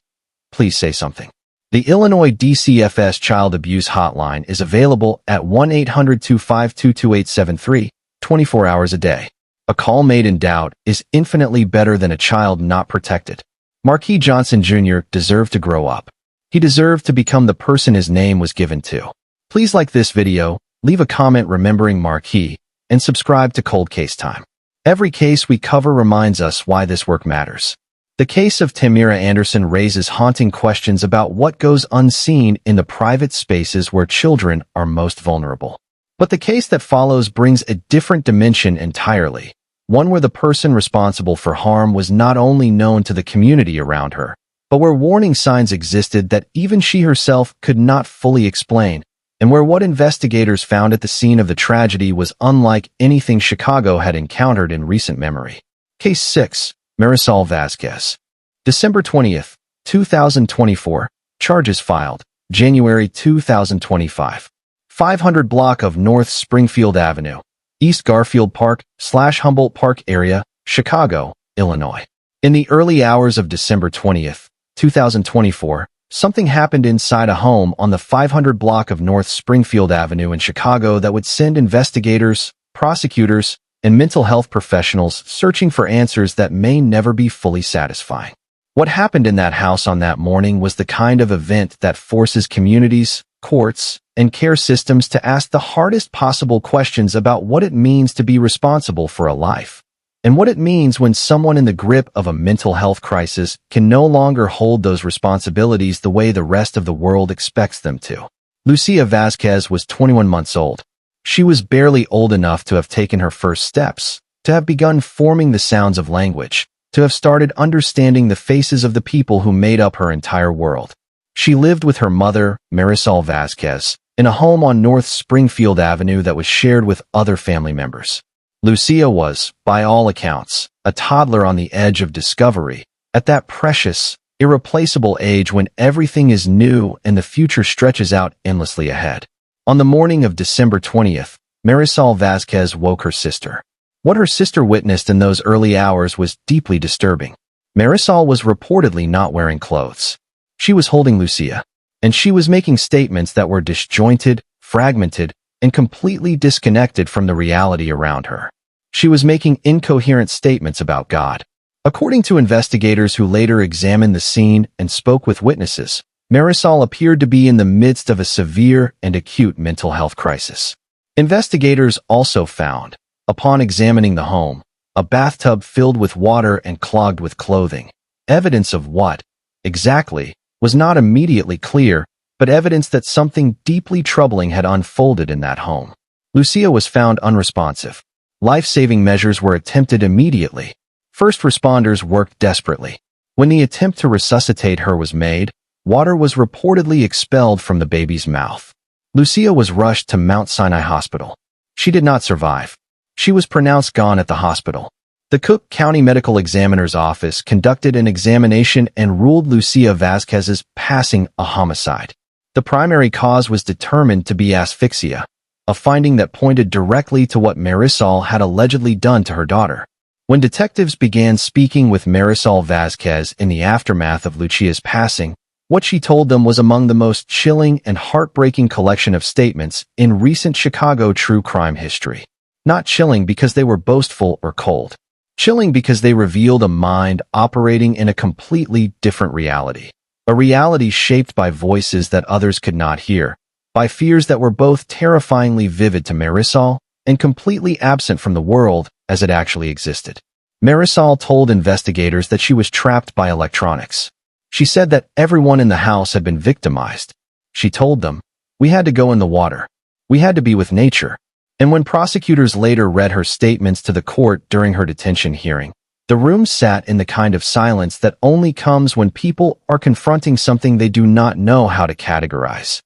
please say something. The Illinois DCFS Child Abuse Hotline is available at 1-800-252-2873, 24 hours a day. A call made in doubt is infinitely better than a child not protected. Marquis Johnson Jr. deserved to grow up. He deserved to become the person his name was given to. Please like this video, leave a comment remembering Marquis, and subscribe to Cold Case Time. Every case we cover reminds us why this work matters. The case of Tamira Anderson raises haunting questions about what goes unseen in the private spaces where children are most vulnerable. But the case that follows brings a different dimension entirely, one where the person responsible for harm was not only known to the community around her, but where warning signs existed that even she herself could not fully explain, and where what investigators found at the scene of the tragedy was unlike anything Chicago had encountered in recent memory. Case 6, Marisol Vasquez. December 20th, 2024. Charges filed. January 2025. 500 block of North Springfield Avenue, East Garfield Park/Humboldt Park area, Chicago, Illinois. In the early hours of December 20th, 2024, something happened inside a home on the 500 block of North Springfield Avenue in Chicago that would send investigators, prosecutors, and mental health professionals searching for answers that may never be fully satisfying. What happened in that house on that morning was the kind of event that forces communities, courts, and care systems to ask the hardest possible questions about what it means to be responsible for a life, and what it means when someone in the grip of a mental health crisis can no longer hold those responsibilities the way the rest of the world expects them to. Lucia Vasquez was 21 months old. She was barely old enough to have taken her first steps, to have begun forming the sounds of language, to have started understanding the faces of the people who made up her entire world. She lived with her mother, Marisol Vasquez, in a home on North Springfield Avenue that was shared with other family members. Lucia was, by all accounts, a toddler on the edge of discovery, at that precious, irreplaceable age when everything is new and the future stretches out endlessly ahead. On the morning of December 20th, Marisol Vasquez woke her sister. What her sister witnessed in those early hours was deeply disturbing. Marisol was reportedly not wearing clothes. She was holding Lucia, and she was making statements that were disjointed, fragmented, and completely disconnected from the reality around her. She was making incoherent statements about God. According to investigators who later examined the scene and spoke with witnesses, Marisol appeared to be in the midst of a severe and acute mental health crisis. Investigators also found, upon examining the home, a bathtub filled with water and clogged with clothing. Evidence of what, exactly, was not immediately clear, but evidence that something deeply troubling had unfolded in that home. Lucia was found unresponsive. Life-saving measures were attempted immediately. First responders worked desperately. When the attempt to resuscitate her was made, water was reportedly expelled from the baby's mouth. Lucia was rushed to Mount Sinai Hospital. She did not survive. She was pronounced gone at the hospital. The Cook County Medical Examiner's Office conducted an examination and ruled Lucia Vazquez's passing a homicide. The primary cause was determined to be asphyxia, a finding that pointed directly to what Marisol had allegedly done to her daughter. When detectives began speaking with Marisol Vazquez in the aftermath of Lucia's passing, what she told them was among the most chilling and heartbreaking collection of statements in recent Chicago true crime history. Not chilling because they were boastful or cold. Chilling because they revealed a mind operating in a completely different reality. A reality shaped by voices that others could not hear, by fears that were both terrifyingly vivid to Marisol and completely absent from the world as it actually existed. Marisol told investigators that she was trapped by electronics. She said that everyone in the house had been victimized. She told them, "We had to go in the water. We had to be with nature." And when prosecutors later read her statements to the court during her detention hearing, the room sat in the kind of silence that only comes when people are confronting something they do not know how to categorize.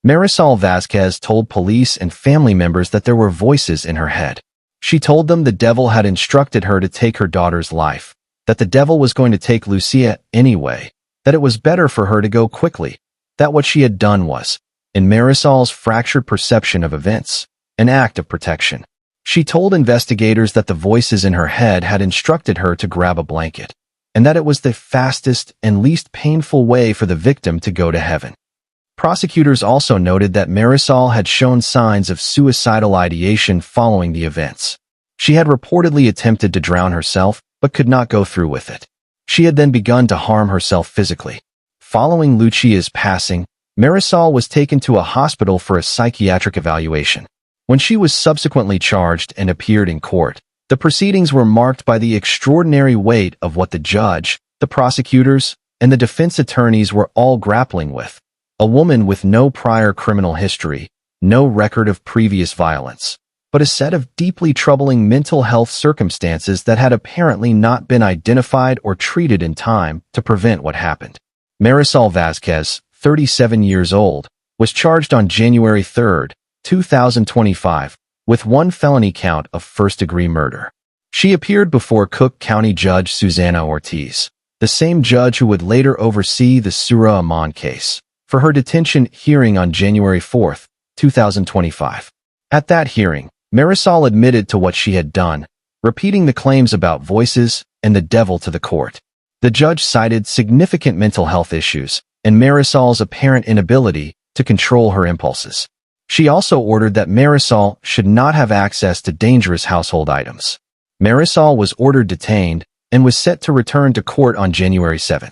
Marisol Vazquez told police and family members that there were voices in her head. She told them the devil had instructed her to take her daughter's life, that the devil was going to take Lucia anyway, that it was better for her to go quickly, that what she had done was, in Marisol's fractured perception of events, an act of protection. She told investigators that the voices in her head had instructed her to grab a blanket, and that it was the fastest and least painful way for the victim to go to heaven. Prosecutors also noted that Marisol had shown signs of suicidal ideation following the events. She had reportedly attempted to drown herself, but could not go through with it. She had then begun to harm herself physically. Following Lucia's passing, Marisol was taken to a hospital for a psychiatric evaluation. When she was subsequently charged and appeared in court, the proceedings were marked by the extraordinary weight of what the judge, the prosecutors, and the defense attorneys were all grappling with. A woman with no prior criminal history, no record of previous violence, but a set of deeply troubling mental health circumstances that had apparently not been identified or treated in time to prevent what happened. Marisol Vazquez, 37 years old, was charged on January 3, 2025, with one felony count of first-degree murder. She appeared before Cook County Judge Susana Ortiz, the same judge who would later oversee the Sura Aman case, for her detention hearing on January 4, 2025. At that hearing, Marisol admitted to what she had done, repeating the claims about voices and the devil to the court. The judge cited significant mental health issues and Marisol's apparent inability to control her impulses. She also ordered that Marisol should not have access to dangerous household items. Marisol was ordered detained and was set to return to court on January 7.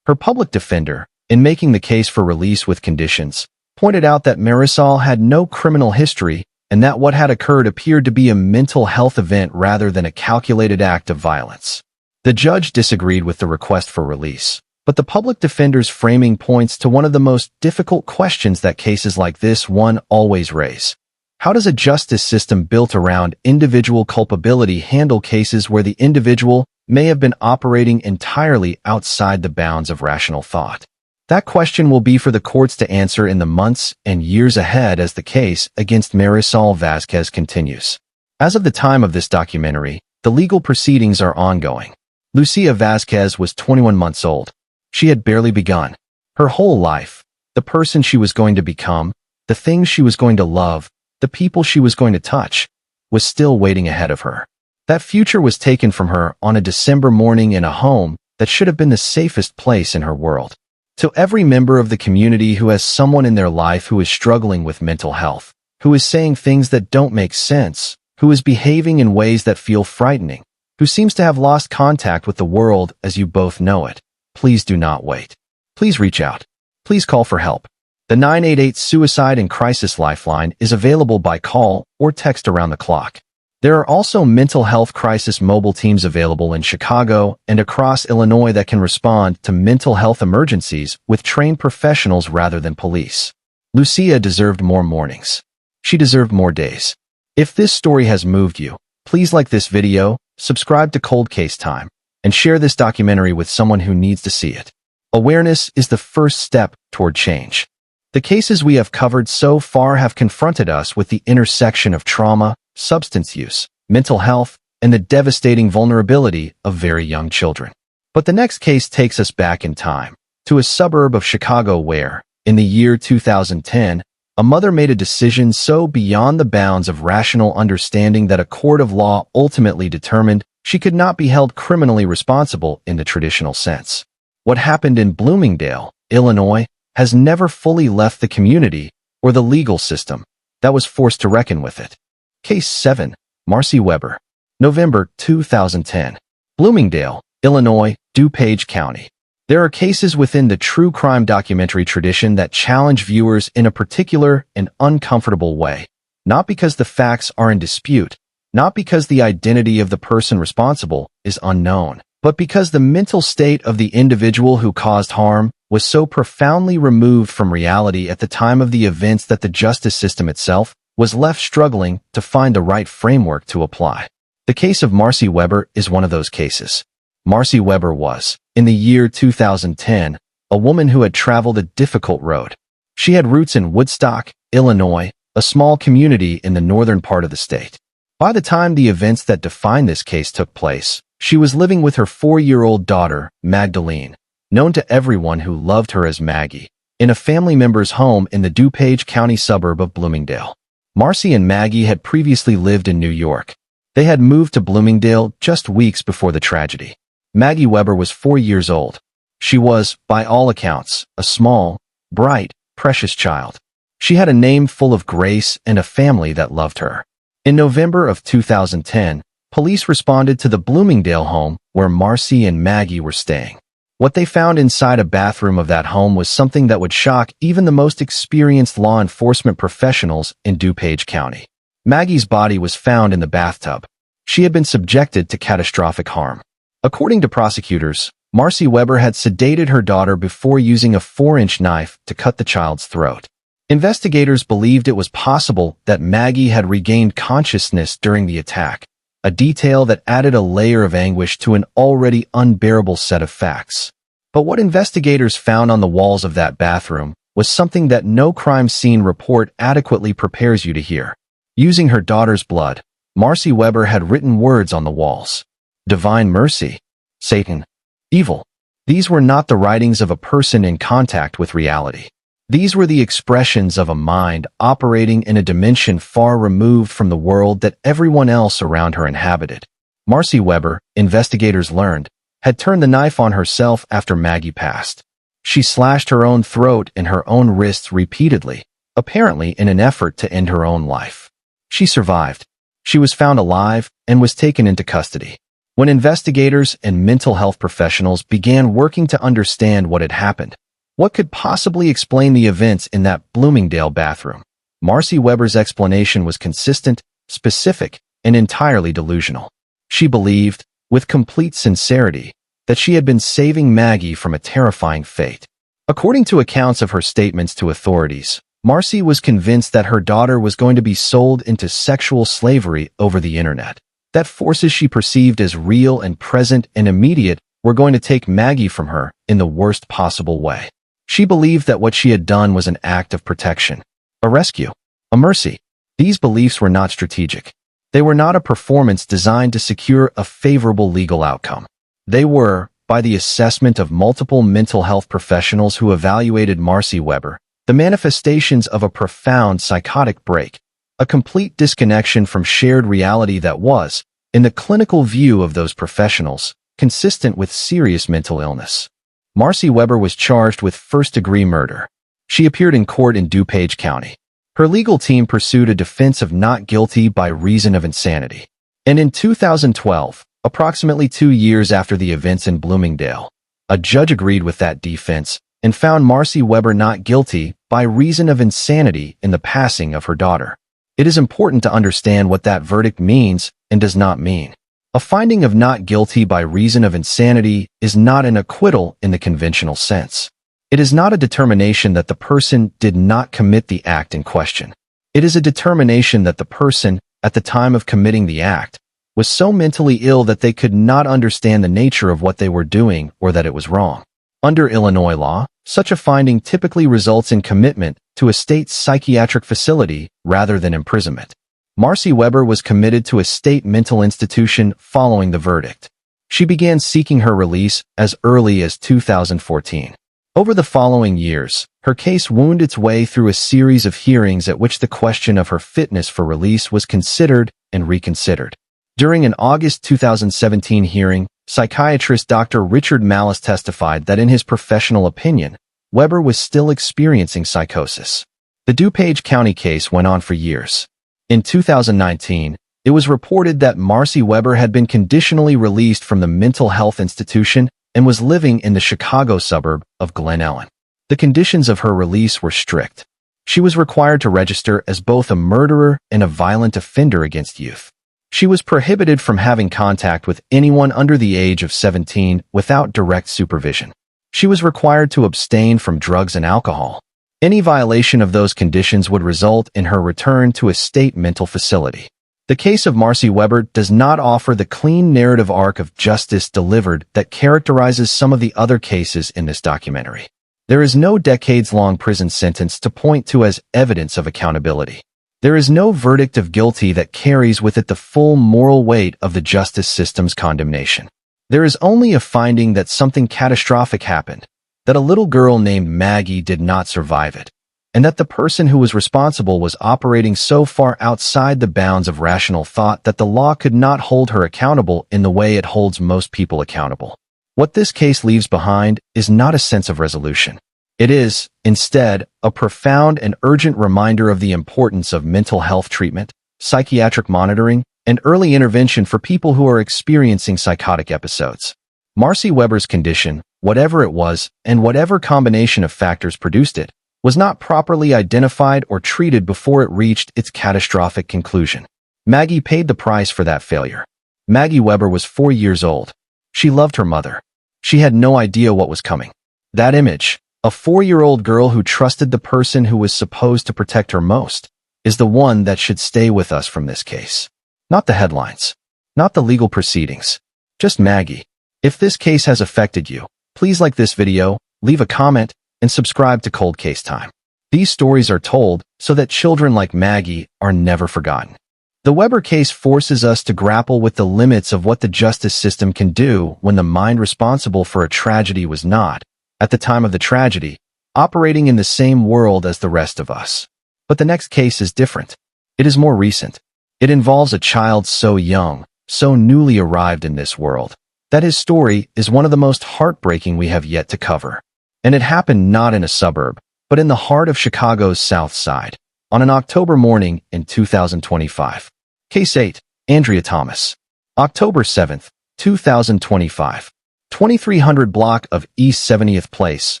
Her public defender, in making the case for release with conditions, pointed out that Marisol had no criminal history and that what had occurred appeared to be a mental health event rather than a calculated act of violence. The judge disagreed with the request for release, but the public defender's framing points to one of the most difficult questions that cases like this one always raise. How does a justice system built around individual culpability handle cases where the individual may have been operating entirely outside the bounds of rational thought? That question will be for the courts to answer in the months and years ahead as the case against Marisol Vazquez continues. As of the time of this documentary, the legal proceedings are ongoing. Lucia Vazquez was 21 months old. She had barely begun. Her whole life, the person she was going to become, the things she was going to love, the people she was going to touch, was still waiting ahead of her. That future was taken from her on a December morning in a home that should have been the safest place in her world. To every member of the community who has someone in their life who is struggling with mental health, who is saying things that don't make sense, who is behaving in ways that feel frightening, who seems to have lost contact with the world as you both know it, please do not wait. Please reach out. Please call for help. The 988 Suicide and Crisis Lifeline is available by call or text around the clock. There are also mental health crisis mobile teams available in Chicago and across Illinois that can respond to mental health emergencies with trained professionals rather than police. Lucia deserved more mornings. She deserved more days. If this story has moved you, please like this video, subscribe to Cold Case Time, and share this documentary with someone who needs to see it. Awareness is the first step toward change. The cases we have covered so far have confronted us with the intersection of trauma, substance use, mental health, and the devastating vulnerability of very young children. But the next case takes us back in time, to a suburb of Chicago where, in the year 2010, a mother made a decision so beyond the bounds of rational understanding that a court of law ultimately determined she could not be held criminally responsible in the traditional sense. What happened in Bloomingdale, Illinois, has never fully left the community or the legal system that was forced to reckon with it. Case 7. Marcy Weber. November 2010. Bloomingdale, Illinois, DuPage County. There are cases within the true crime documentary tradition that challenge viewers in a particular and uncomfortable way, not because the facts are in dispute, not because the identity of the person responsible is unknown, but because the mental state of the individual who caused harm was so profoundly removed from reality at the time of the events that the justice system itself was left struggling to find the right framework to apply. The case of Marcy Weber is one of those cases. Marcy Weber was, in the year 2010, a woman who had traveled a difficult road. She had roots in Woodstock, Illinois, a small community in the northern part of the state. By the time the events that define this case took place, she was living with her 4-year-old daughter, Magdalene, known to everyone who loved her as Maggie, in a family member's home in the DuPage County suburb of Bloomingdale. Marcy and Maggie had previously lived in New York. They had moved to Bloomingdale just weeks before the tragedy. Maggie Weber was 4 years old. She was, by all accounts, a small, bright, precious child. She had a name full of grace and a family that loved her. In November of 2010, police responded to the Bloomingdale home where Marcy and Maggie were staying. What they found inside a bathroom of that home was something that would shock even the most experienced law enforcement professionals in DuPage County. Maggie's body was found in the bathtub. She had been subjected to catastrophic harm. According to prosecutors, Marcy Weber had sedated her daughter before using a 4-inch knife to cut the child's throat. Investigators believed it was possible that Maggie had regained consciousness during the attack, a detail that added a layer of anguish to an already unbearable set of facts. But what investigators found on the walls of that bathroom was something that no crime scene report adequately prepares you to hear. Using her daughter's blood, Marcy Weber had written words on the walls. Divine mercy, Satan, evil. These were not the writings of a person in contact with reality. These were the expressions of a mind operating in a dimension far removed from the world that everyone else around her inhabited. Marcy Weber, investigators learned, had turned the knife on herself after Maggie passed. She slashed her own throat and her own wrists repeatedly, apparently in an effort to end her own life. She survived. She was found alive and was taken into custody. When investigators and mental health professionals began working to understand what had happened, what could possibly explain the events in that Bloomingdale bathroom? Marcy Weber's explanation was consistent, specific, and entirely delusional. She believed, with complete sincerity, that she had been saving Maggie from a terrifying fate. According to accounts of her statements to authorities, Marcy was convinced that her daughter was going to be sold into sexual slavery over the internet, that forces she perceived as real and present and immediate were going to take Maggie from her in the worst possible way. She believed that what she had done was an act of protection, a rescue, a mercy. These beliefs were not strategic. They were not a performance designed to secure a favorable legal outcome. They were, by the assessment of multiple mental health professionals who evaluated Marcy Weber, the manifestations of a profound psychotic break, a complete disconnection from shared reality that was, in the clinical view of those professionals, consistent with serious mental illness. Marcy Weber was charged with first-degree murder. She appeared in court in DuPage County. Her legal team pursued a defense of not guilty by reason of insanity. And in 2012, approximately 2 years after the events in Bloomingdale, a judge agreed with that defense and found Marcy Weber not guilty by reason of insanity in the passing of her daughter. It is important to understand what that verdict means and does not mean. A finding of not guilty by reason of insanity is not an acquittal in the conventional sense. It is not a determination that the person did not commit the act in question. It is a determination that the person, at the time of committing the act, was so mentally ill that they could not understand the nature of what they were doing or that it was wrong. Under Illinois law, such a finding typically results in commitment to a state psychiatric facility rather than imprisonment. Marcy Weber was committed to a state mental institution following the verdict. She began seeking her release as early as 2014. Over the following years, her case wound its way through a series of hearings at which the question of her fitness for release was considered and reconsidered. During an August 2017 hearing, psychiatrist Dr. Richard Malice testified that in his professional opinion, Weber was still experiencing psychosis. The DuPage County case went on for years. In 2019, it was reported that Marcy Weber had been conditionally released from the mental health institution and was living in the Chicago suburb of Glen Ellen. The conditions of her release were strict. She was required to register as both a murderer and a violent offender against youth. She was prohibited from having contact with anyone under the age of 17 without direct supervision. She was required to abstain from drugs and alcohol. Any violation of those conditions would result in her return to a state mental facility. The case of Marcy Weber does not offer the clean narrative arc of justice delivered that characterizes some of the other cases in this documentary. There is no decades-long prison sentence to point to as evidence of accountability. There is no verdict of guilty that carries with it the full moral weight of the justice system's condemnation. There is only a finding that something catastrophic happened, that a little girl named Maggie did not survive it, and that the person who was responsible was operating so far outside the bounds of rational thought that the law could not hold her accountable in the way it holds most people accountable. What this case leaves behind is not a sense of resolution. It is, instead, a profound and urgent reminder of the importance of mental health treatment, psychiatric monitoring, and early intervention for people who are experiencing psychotic episodes. Marcy Weber's condition, whatever it was, and whatever combination of factors produced it, was not properly identified or treated before it reached its catastrophic conclusion. Maggie paid the price for that failure. Maggie Weber was 4 years old. She loved her mother. She had no idea what was coming. That image, a 4-year-old girl who trusted the person who was supposed to protect her most, is the one that should stay with us from this case. Not the headlines. Not the legal proceedings. Just Maggie. If this case has affected you, please like this video, leave a comment, and subscribe to Cold Case Time. These stories are told so that children like Maggie are never forgotten. The Weber case forces us to grapple with the limits of what the justice system can do when the mind responsible for a tragedy was not, at the time of the tragedy, operating in the same world as the rest of us. But the next case is different. It is more recent. It involves a child so young, so newly arrived in this world, that his story is one of the most heartbreaking we have yet to cover. And it happened not in a suburb, but in the heart of Chicago's South Side, on an October morning in 2025. Case 8, Andrea Thomas. October 7th, 2025. 2300 block of East 70th Place,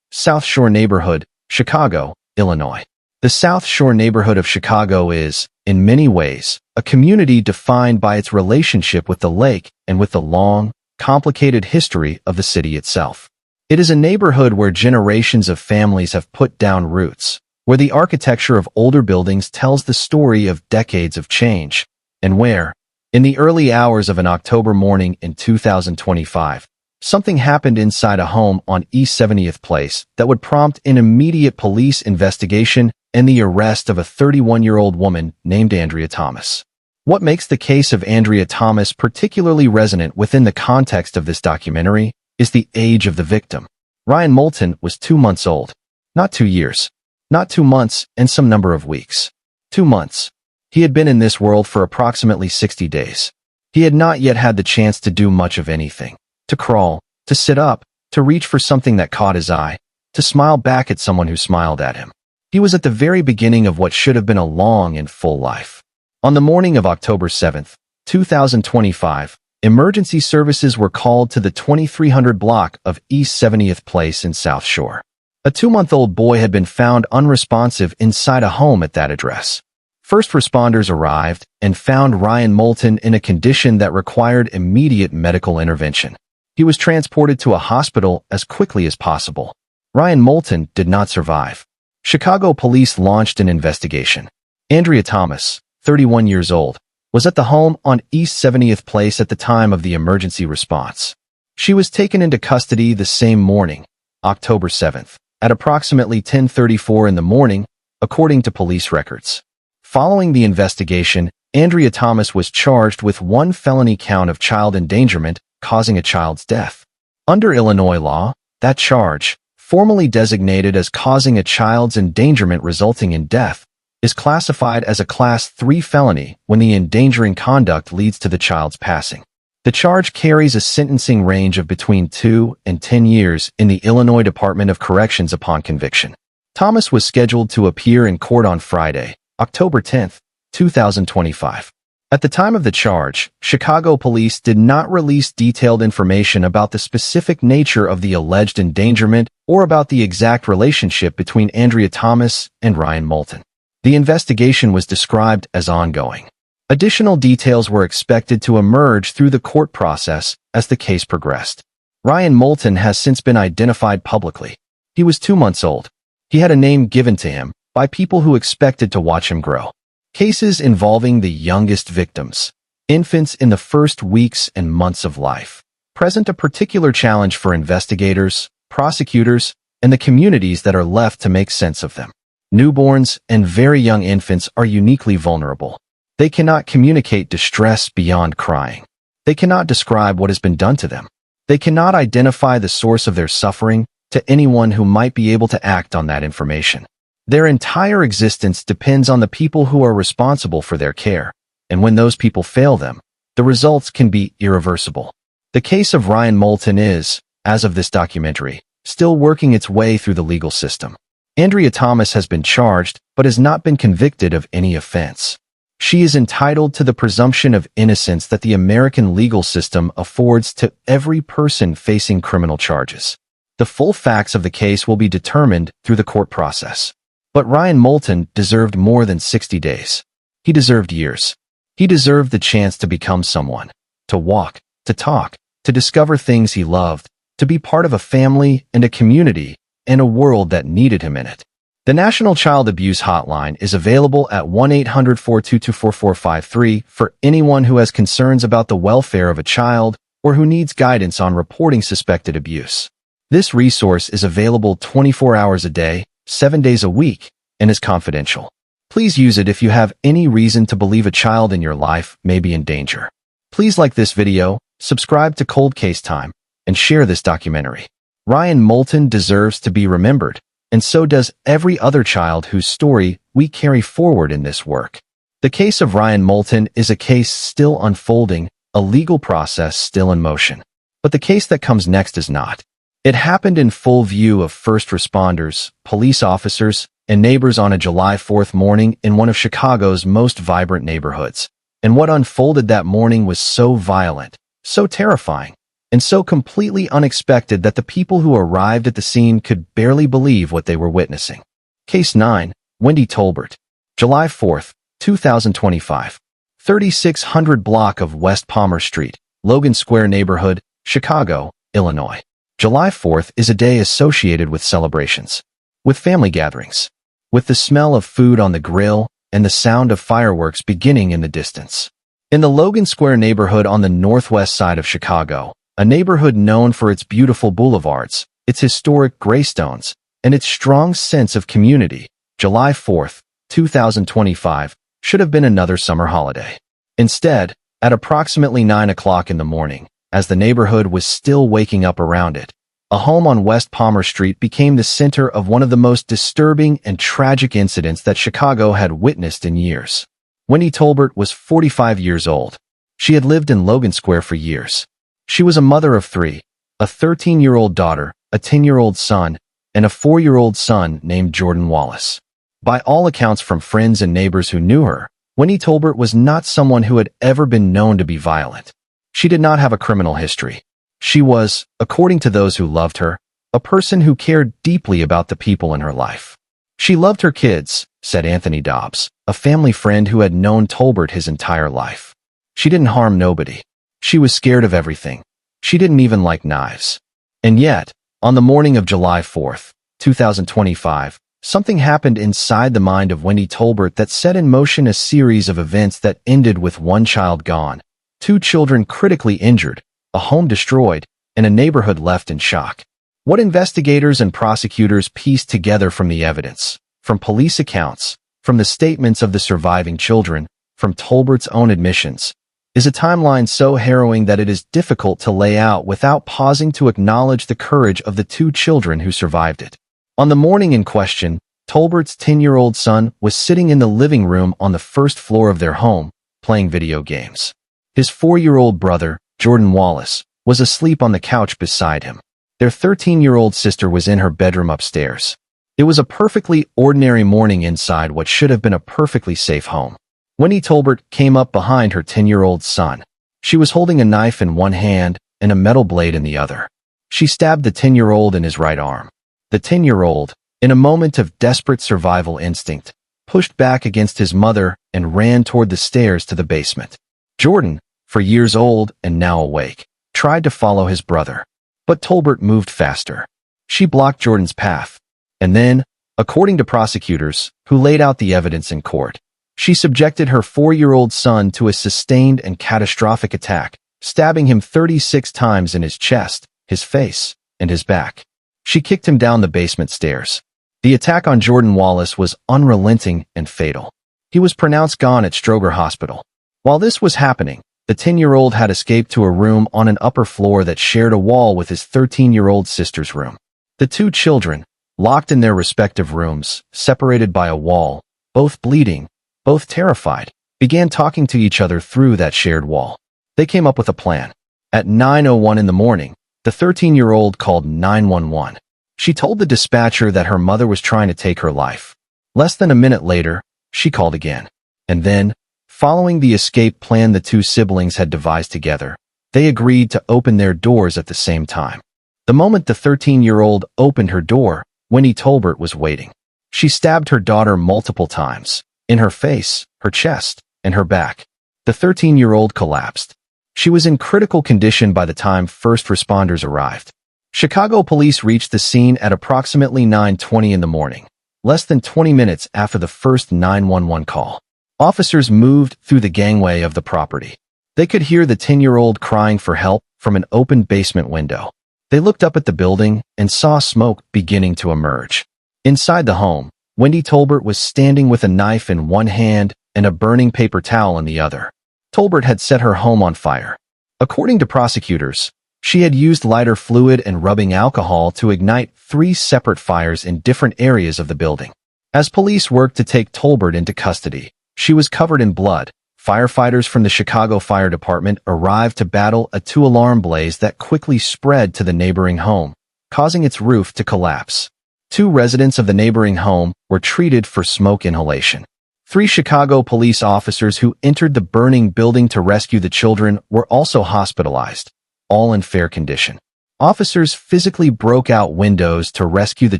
South Shore neighborhood, Chicago, Illinois. The South Shore neighborhood of Chicago is, in many ways, a community defined by its relationship with the lake and with the long, complicated history of the city itself. It is a neighborhood where generations of families have put down roots, where the architecture of older buildings tells the story of decades of change, and where, in the early hours of an October morning in 2025, something happened inside a home on East 70th Place that would prompt an immediate police investigation and the arrest of a 31-year-old woman named Andrea Thomas. What makes the case of Andrea Thomas particularly resonant within the context of this documentary is the age of the victim. Ryan Moulton was 2 months old. Not 2 years. Not 2 months and some number of weeks. 2 months. He had been in this world for approximately 60 days. He had not yet had the chance to do much of anything. To crawl, to sit up, to reach for something that caught his eye, to smile back at someone who smiled at him. He was at the very beginning of what should have been a long and full life. On the morning of October 7th, 2025, emergency services were called to the 2300 block of East 70th Place in South Shore. A 2-month-old boy had been found unresponsive inside a home at that address. First responders arrived and found Ryan Moulton in a condition that required immediate medical intervention. He was transported to a hospital as quickly as possible. Ryan Moulton did not survive. Chicago police launched an investigation. Andrea Thomas, 31 years old, was at the home on East 70th Place at the time of the emergency response. She was taken into custody the same morning, October 7th, at approximately 10:34 in the morning, according to police records. Following the investigation, Andrea Thomas was charged with one felony count of child endangerment causing a child's death. Under Illinois law, that charge, formally designated as causing a child's endangerment resulting in death, is classified as a Class 3 felony when the endangering conduct leads to the child's passing. The charge carries a sentencing range of between 2 and 10 years in the Illinois Department of Corrections upon conviction. Thomas was scheduled to appear in court on Friday, October 10, 2025. At the time of the charge, Chicago police did not release detailed information about the specific nature of the alleged endangerment or about the exact relationship between Andrea Thomas and Ryan Moulton. The investigation was described as ongoing. Additional details were expected to emerge through the court process as the case progressed. Ryan Moulton has since been identified publicly. He was 2 months old. He had a name given to him by people who expected to watch him grow. Cases involving the youngest victims, infants in the first weeks and months of life, present a particular challenge for investigators, prosecutors, and the communities that are left to make sense of them. Newborns and very young infants are uniquely vulnerable. They cannot communicate distress beyond crying. They cannot describe what has been done to them. They cannot identify the source of their suffering to anyone who might be able to act on that information. Their entire existence depends on the people who are responsible for their care, and when those people fail them, the results can be irreversible. The case of Ryan Moulton is, as of this documentary, still working its way through the legal system. Andrea Thomas has been charged, but has not been convicted of any offense. She is entitled to the presumption of innocence that the American legal system affords to every person facing criminal charges. The full facts of the case will be determined through the court process. But Ryan Moulton deserved more than 60 days. He deserved years. He deserved the chance to become someone, to walk, to talk, to discover things he loved, to be part of a family and a community and a world that needed him in it. The National Child Abuse Hotline is available at 1-800-422-4453 for anyone who has concerns about the welfare of a child or who needs guidance on reporting suspected abuse. This resource is available 24 hours a day, 7 days a week, and is confidential. Please use it if you have any reason to believe a child in your life may be in danger. Please like this video, subscribe to Cold Case Time, and share this documentary. Ryan Moulton deserves to be remembered, and so does every other child whose story we carry forward in this work. The case of Ryan Moulton is a case still unfolding, a legal process still in motion. But the case that comes next is not. It happened in full view of first responders, police officers, and neighbors on a July 4th morning in one of Chicago's most vibrant neighborhoods. And what unfolded that morning was so violent, so terrifying, and so completely unexpected that the people who arrived at the scene could barely believe what they were witnessing. Case 9, Wendy Tolbert. July 4th, 2025. 3600 block of West Palmer Street, Logan Square neighborhood, Chicago, Illinois. July 4th is a day associated with celebrations, with family gatherings, with the smell of food on the grill and the sound of fireworks beginning in the distance. In the Logan Square neighborhood on the northwest side of Chicago, a neighborhood known for its beautiful boulevards, its historic greystones, and its strong sense of community, July 4th, 2025, should have been another summer holiday. Instead, at approximately 9 o'clock in the morning, as the neighborhood was still waking up around it, a home on West Palmer Street became the center of one of the most disturbing and tragic incidents that Chicago had witnessed in years. Wendy Tolbert was 45 years old. She had lived in Logan Square for years. She was a mother of 3, a 13-year-old daughter, a 10-year-old son, and a 4-year-old son named Jordan Wallace. By all accounts from friends and neighbors who knew her, Wendy Tolbert was not someone who had ever been known to be violent. She did not have a criminal history. She was, according to those who loved her, a person who cared deeply about the people in her life. She loved her kids, said Anthony Dobbs, a family friend who had known Tolbert his entire life. She didn't harm nobody. She was scared of everything. She didn't even like knives. And yet, on the morning of July 4th, 2025, something happened inside the mind of Wendy Tolbert that set in motion a series of events that ended with one child gone, two children critically injured, a home destroyed, and a neighborhood left in shock. What investigators and prosecutors pieced together from the evidence, from police accounts, from the statements of the surviving children, from Tolbert's own admissions, is a timeline so harrowing that it is difficult to lay out without pausing to acknowledge the courage of the two children who survived it. On the morning in question, Tolbert's 10-year-old son was sitting in the living room on the first floor of their home, playing video games. His 4-year-old brother, Jordan Wallace, was asleep on the couch beside him. Their 13-year-old sister was in her bedroom upstairs. It was a perfectly ordinary morning inside what should have been a perfectly safe home. Wendy Tolbert came up behind her 10-year-old son. She was holding a knife in one hand and a metal blade in the other. She stabbed the 10-year-old in his right arm. The 10-year-old, in a moment of desperate survival instinct, pushed back against his mother and ran toward the stairs to the basement. Jordan, for years old and now awake, tried to follow his brother. But Tolbert moved faster. She blocked Jordan's path. And then, according to prosecutors, who laid out the evidence in court, she subjected her 4-year-old son to a sustained and catastrophic attack, stabbing him 36 times in his chest, his face, and his back. She kicked him down the basement stairs. The attack on Jordan Wallace was unrelenting and fatal. He was pronounced gone at Stroger Hospital. While this was happening, the 10-year-old had escaped to a room on an upper floor that shared a wall with his 13-year-old sister's room. The two children, locked in their respective rooms, separated by a wall, both bleeding, both terrified, began talking to each other through that shared wall. They came up with a plan. At 9:01 in the morning, the 13-year-old called 911. She told the dispatcher that her mother was trying to take her life. Less than a minute later, she called again. And then, following the escape plan the two siblings had devised together, they agreed to open their doors at the same time. The moment the 13-year-old opened her door, Wendy Tolbert was waiting. She stabbed her daughter multiple times, in her face, her chest, and her back. The 13-year-old collapsed. She was in critical condition by the time first responders arrived. Chicago police reached the scene at approximately 9:20 in the morning, less than 20 minutes after the first 911 call. Officers moved through the gangway of the property. They could hear the 10-year-old crying for help from an open basement window. They looked up at the building and saw smoke beginning to emerge. Inside the home, Wendy Tolbert was standing with a knife in one hand and a burning paper towel in the other. Tolbert had set her home on fire. According to prosecutors, she had used lighter fluid and rubbing alcohol to ignite 3 separate fires in different areas of the building. As police worked to take Tolbert into custody, she was covered in blood. Firefighters from the Chicago Fire Department arrived to battle a 2-alarm blaze that quickly spread to the neighboring home, causing its roof to collapse. 2 residents of the neighboring home were treated for smoke inhalation. 3 Chicago police officers who entered the burning building to rescue the children were also hospitalized, all in fair condition. Officers physically broke out windows to rescue the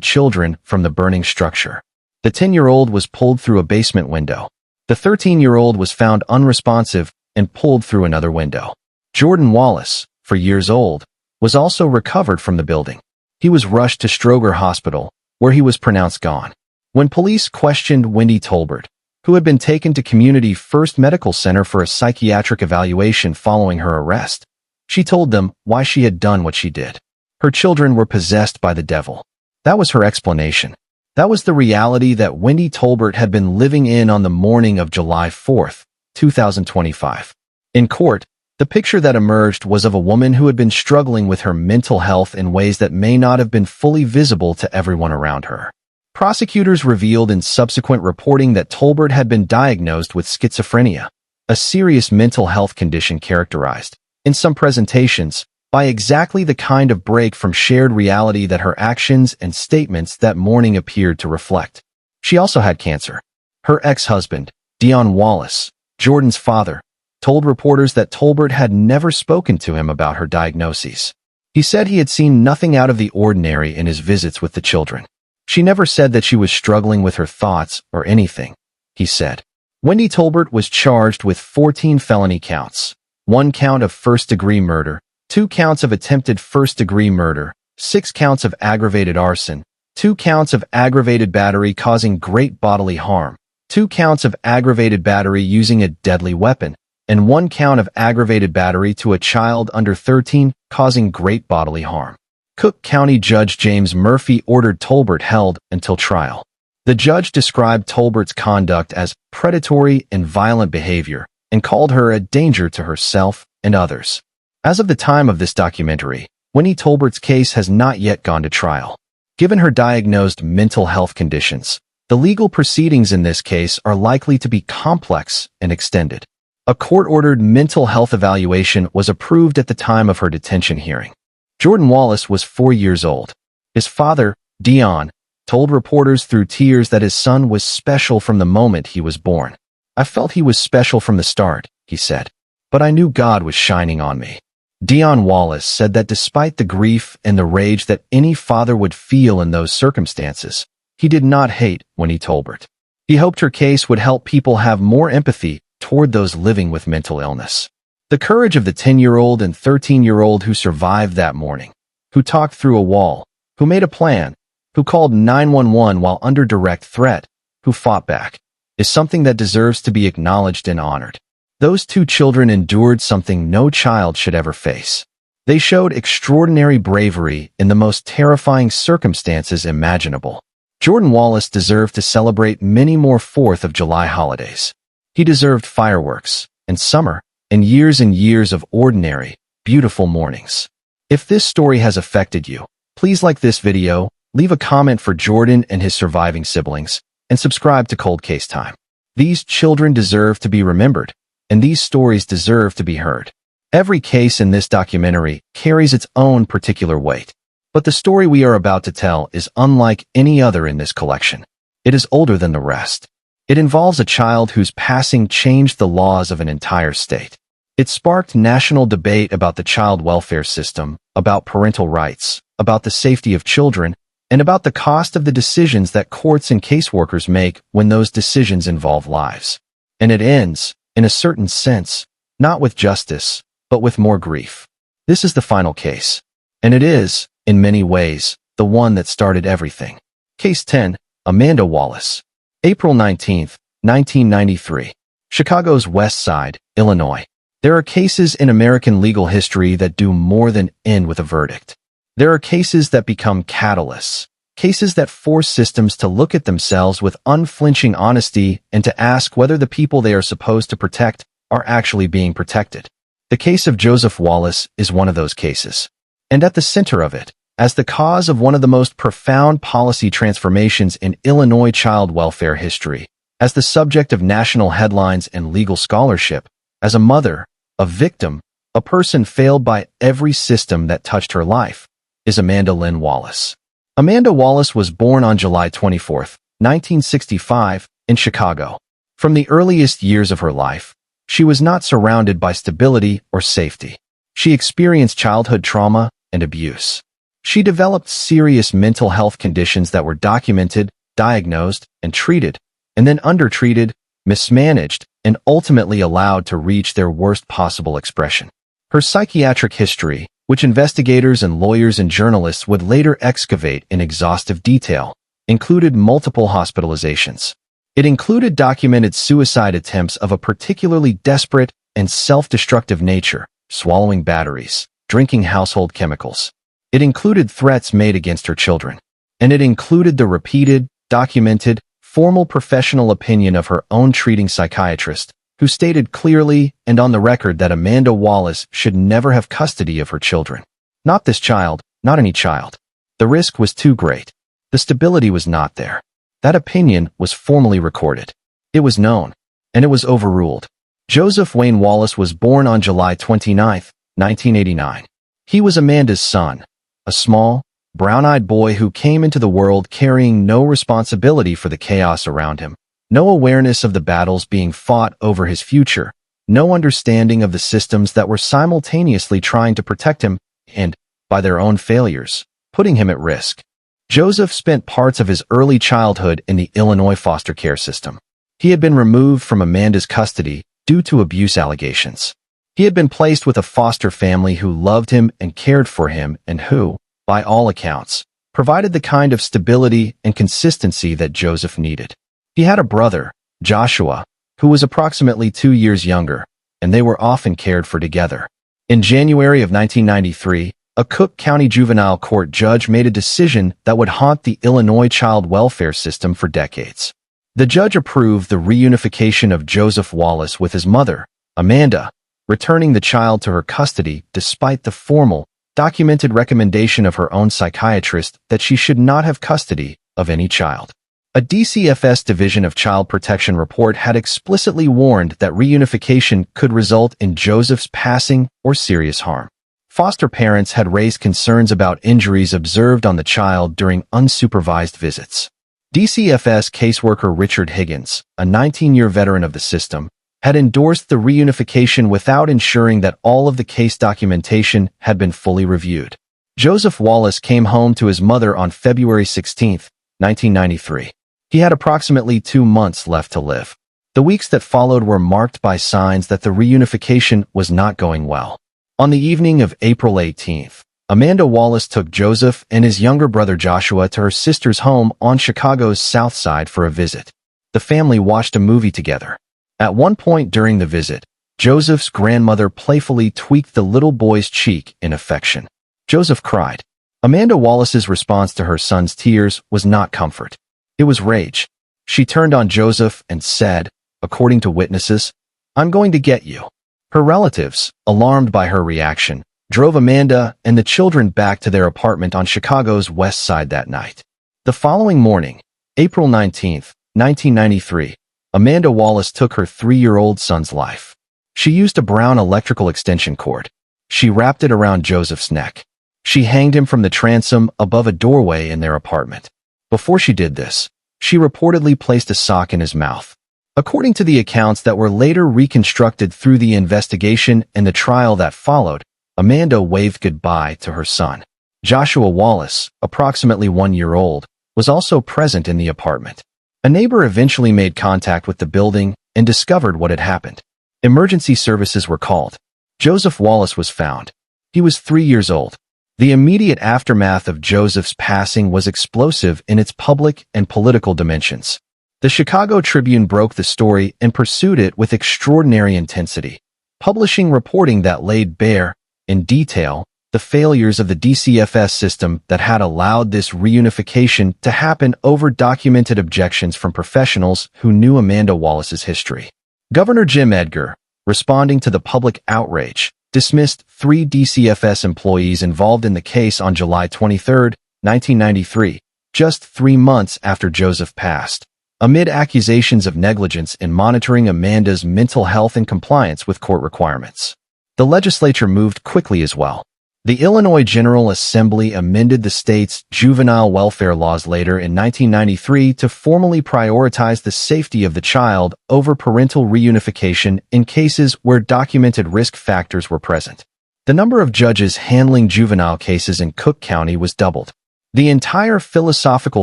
children from the burning structure. The 10-year-old was pulled through a basement window. The 13-year-old was found unresponsive and pulled through another window. Jordan Wallace, for years old, was also recovered from the building. He was rushed to Stroger Hospital, where he was pronounced gone. When police questioned Wendy Tolbert, who had been taken to Community First Medical Center for a psychiatric evaluation following her arrest, she told them why she had done what she did. Her children were possessed by the devil. That was her explanation. That was the reality that Wendy Tolbert had been living in on the morning of July 4th, 2025. In court, the picture that emerged was of a woman who had been struggling with her mental health in ways that may not have been fully visible to everyone around her. Prosecutors revealed in subsequent reporting that Tolbert had been diagnosed with schizophrenia, a serious mental health condition characterized, in some presentations, by exactly the kind of break from shared reality that her actions and statements that morning appeared to reflect. She also had cancer. Her ex-husband, Dion Wallace, Jordan's father, told reporters that Tolbert had never spoken to him about her diagnoses. He said he had seen nothing out of the ordinary in his visits with the children. She never said that she was struggling with her thoughts or anything, he said. Wendy Tolbert was charged with 14 felony counts, 1 count of first-degree murder, 2 counts of attempted first-degree murder, 6 counts of aggravated arson, 2 counts of aggravated battery causing great bodily harm, 2 counts of aggravated battery using a deadly weapon, and 1 count of aggravated battery to a child under 13 causing great bodily harm. Cook County Judge James Murphy ordered Tolbert held until trial. The judge described Tolbert's conduct as predatory and violent behavior and called her a danger to herself and others. As of the time of this documentary, Winnie Tolbert's case has not yet gone to trial. Given her diagnosed mental health conditions, the legal proceedings in this case are likely to be complex and extended. A court-ordered mental health evaluation was approved at the time of her detention hearing. Jordan Wallace was 4 years old. His father, Dion, told reporters through tears that his son was special from the moment he was born. "I felt he was special from the start," he said, "but I knew God was shining on me." Dion Wallace said that despite the grief and the rage that any father would feel in those circumstances, he did not hate Winnie Tolbert. He hoped her case would help people have more empathy toward those living with mental illness. The courage of the 10-year-old and 13-year-old who survived that morning, who talked through a wall, who made a plan, who called 911 while under direct threat, who fought back, is something that deserves to be acknowledged and honored. Those 2 children endured something no child should ever face. They showed extraordinary bravery in the most terrifying circumstances imaginable. Jordan Wallace deserved to celebrate many more 4th of July holidays. He deserved fireworks, and summer, and years of ordinary, beautiful mornings. If this story has affected you, please like this video, leave a comment for Jordan and his surviving siblings, and subscribe to Cold Case Time. These children deserve to be remembered, and these stories deserve to be heard. Every case in this documentary carries its own particular weight, but the story we are about to tell is unlike any other in this collection. It is older than the rest. It involves a child whose passing changed the laws of an entire state. It sparked national debate about the child welfare system, about parental rights, about the safety of children, and about the cost of the decisions that courts and caseworkers make when those decisions involve lives. And it ends, in a certain sense, not with justice, but with more grief. This is the final case. And it is, in many ways, the one that started everything. Case 10, Amanda Wallace. April 19, 1993. Chicago's West Side, Illinois. There are cases in American legal history that do more than end with a verdict. There are cases that become catalysts, cases that force systems to look at themselves with unflinching honesty and to ask whether the people they are supposed to protect are actually being protected. The case of Joseph Wallace is one of those cases. And at the center of it, as the cause of one of the most profound policy transformations in Illinois child welfare history, as the subject of national headlines and legal scholarship, as a mother, a victim, a person failed by every system that touched her life, is Amanda Lynn Wallace. Amanda Wallace was born on July 24, 1965, in Chicago. From the earliest years of her life, she was not surrounded by stability or safety. She experienced childhood trauma and abuse. She developed serious mental health conditions that were documented, diagnosed, and treated, and then undertreated, mismanaged, and ultimately allowed to reach their worst possible expression. Her psychiatric history, which investigators and lawyers and journalists would later excavate in exhaustive detail, included multiple hospitalizations. It included documented suicide attempts of a particularly desperate and self-destructive nature, swallowing batteries, drinking household chemicals. It included threats made against her children. And it included the repeated, documented, formal professional opinion of her own treating psychiatrist, who stated clearly and on the record that Amanda Wallace should never have custody of her children. Not this child, not any child. The risk was too great. The stability was not there. That opinion was formally recorded. It was known, and it was overruled. Joseph Wayne Wallace was born on July 29, 1989. He was Amanda's son, a small, brown-eyed boy who came into the world carrying no responsibility for the chaos around him, no awareness of the battles being fought over his future, no understanding of the systems that were simultaneously trying to protect him and, by their own failures, putting him at risk. Joseph spent parts of his early childhood in the Illinois foster care system. He had been removed from Amanda's custody due to abuse allegations. He had been placed with a foster family who loved him and cared for him and who, by all accounts, provided the kind of stability and consistency that Joseph needed. He had a brother, Joshua, who was approximately 2 years younger, and they were often cared for together. In January of 1993, a Cook County juvenile court judge made a decision that would haunt the Illinois child welfare system for decades. The judge approved the reunification of Joseph Wallace with his mother, Amanda, returning the child to her custody despite the formal, documented recommendation of her own psychiatrist that she should not have custody of any child. A DCFS Division of Child Protection report had explicitly warned that reunification could result in Joseph's passing or serious harm. Foster parents had raised concerns about injuries observed on the child during unsupervised visits. DCFS caseworker Richard Higgins, a 19-year veteran of the system, had endorsed the reunification without ensuring that all of the case documentation had been fully reviewed. Joseph Wallace came home to his mother on February 16, 1993. He had approximately 2 months left to live. The weeks that followed were marked by signs that the reunification was not going well. On the evening of April 18th, Amanda Wallace took Joseph and his younger brother Joshua to her sister's home on Chicago's South Side for a visit. The family watched a movie together. At one point during the visit, Joseph's grandmother playfully tweaked the little boy's cheek in affection. Joseph cried. Amanda Wallace's response to her son's tears was not comfort. It was rage. She turned on Joseph and said, according to witnesses, "I'm going to get you." Her relatives, alarmed by her reaction, drove Amanda and the children back to their apartment on Chicago's West Side that night. The following morning, April 19, 1993, Amanda Wallace took her 3-year-old son's life. She used a brown electrical extension cord. She wrapped it around Joseph's neck. She hanged him from the transom above a doorway in their apartment. Before she did this, she reportedly placed a sock in his mouth. According to the accounts that were later reconstructed through the investigation and the trial that followed, Amanda waved goodbye to her son. Joshua Wallace, approximately 1 year old, was also present in the apartment. A neighbor eventually made contact with the building and discovered what had happened. Emergency services were called. Joseph Wallace was found. He was 3 years old. The immediate aftermath of Joseph's passing was explosive in its public and political dimensions. The Chicago Tribune broke the story and pursued it with extraordinary intensity, publishing reporting that laid bare, in detail, the failures of the DCFS system that had allowed this reunification to happen over documented objections from professionals who knew Amanda Wallace's history. Governor Jim Edgar, responding to the public outrage, dismissed 3 DCFS employees involved in the case on July 23, 1993, just 3 months after Joseph passed, amid accusations of negligence in monitoring Amanda's mental health and compliance with court requirements. The legislature moved quickly as well. The Illinois General Assembly amended the state's juvenile welfare laws later in 1993 to formally prioritize the safety of the child over parental reunification in cases where documented risk factors were present. The number of judges handling juvenile cases in Cook County was doubled. The entire philosophical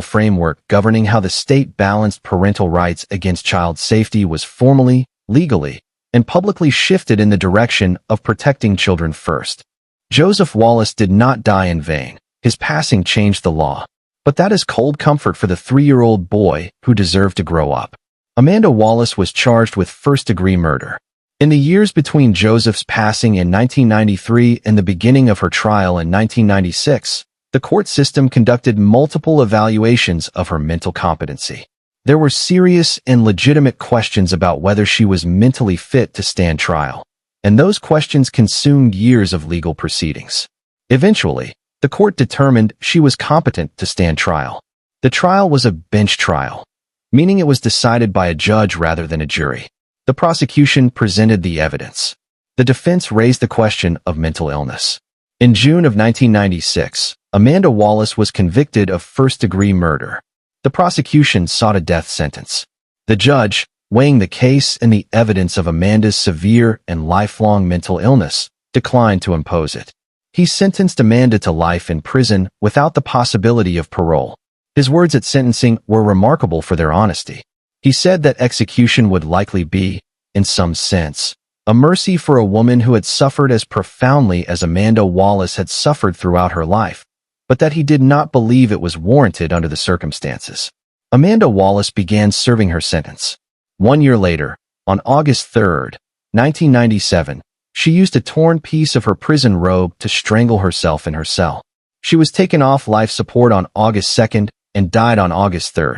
framework governing how the state balanced parental rights against child safety was formally, legally, and publicly shifted in the direction of protecting children first. Joseph Wallace did not die in vain. His passing changed the law. But that is cold comfort for the 3-year-old boy who deserved to grow up. Amanda Wallace was charged with first-degree murder. In the years between Joseph's passing in 1993 and the beginning of her trial in 1996, the court system conducted multiple evaluations of her mental competency. There were serious and legitimate questions about whether she was mentally fit to stand trial, and those questions consumed years of legal proceedings. Eventually, the court determined she was competent to stand trial. The trial was a bench trial, meaning it was decided by a judge rather than a jury. The prosecution presented the evidence. The defense raised the question of mental illness. In June of 1996, Amanda Wallace was convicted of first-degree murder. The prosecution sought a death sentence. The judge, weighing the case and the evidence of Amanda's severe and lifelong mental illness, declined to impose it. He sentenced Amanda to life in prison without the possibility of parole. His words at sentencing were remarkable for their honesty. He said that execution would likely be, in some sense, a mercy for a woman who had suffered as profoundly as Amanda Wallace had suffered throughout her life, but that he did not believe it was warranted under the circumstances. Amanda Wallace began serving her sentence. 1 year later, on August 3, 1997, she used a torn piece of her prison robe to strangle herself in her cell. She was taken off life support on August 2 and died on August 3.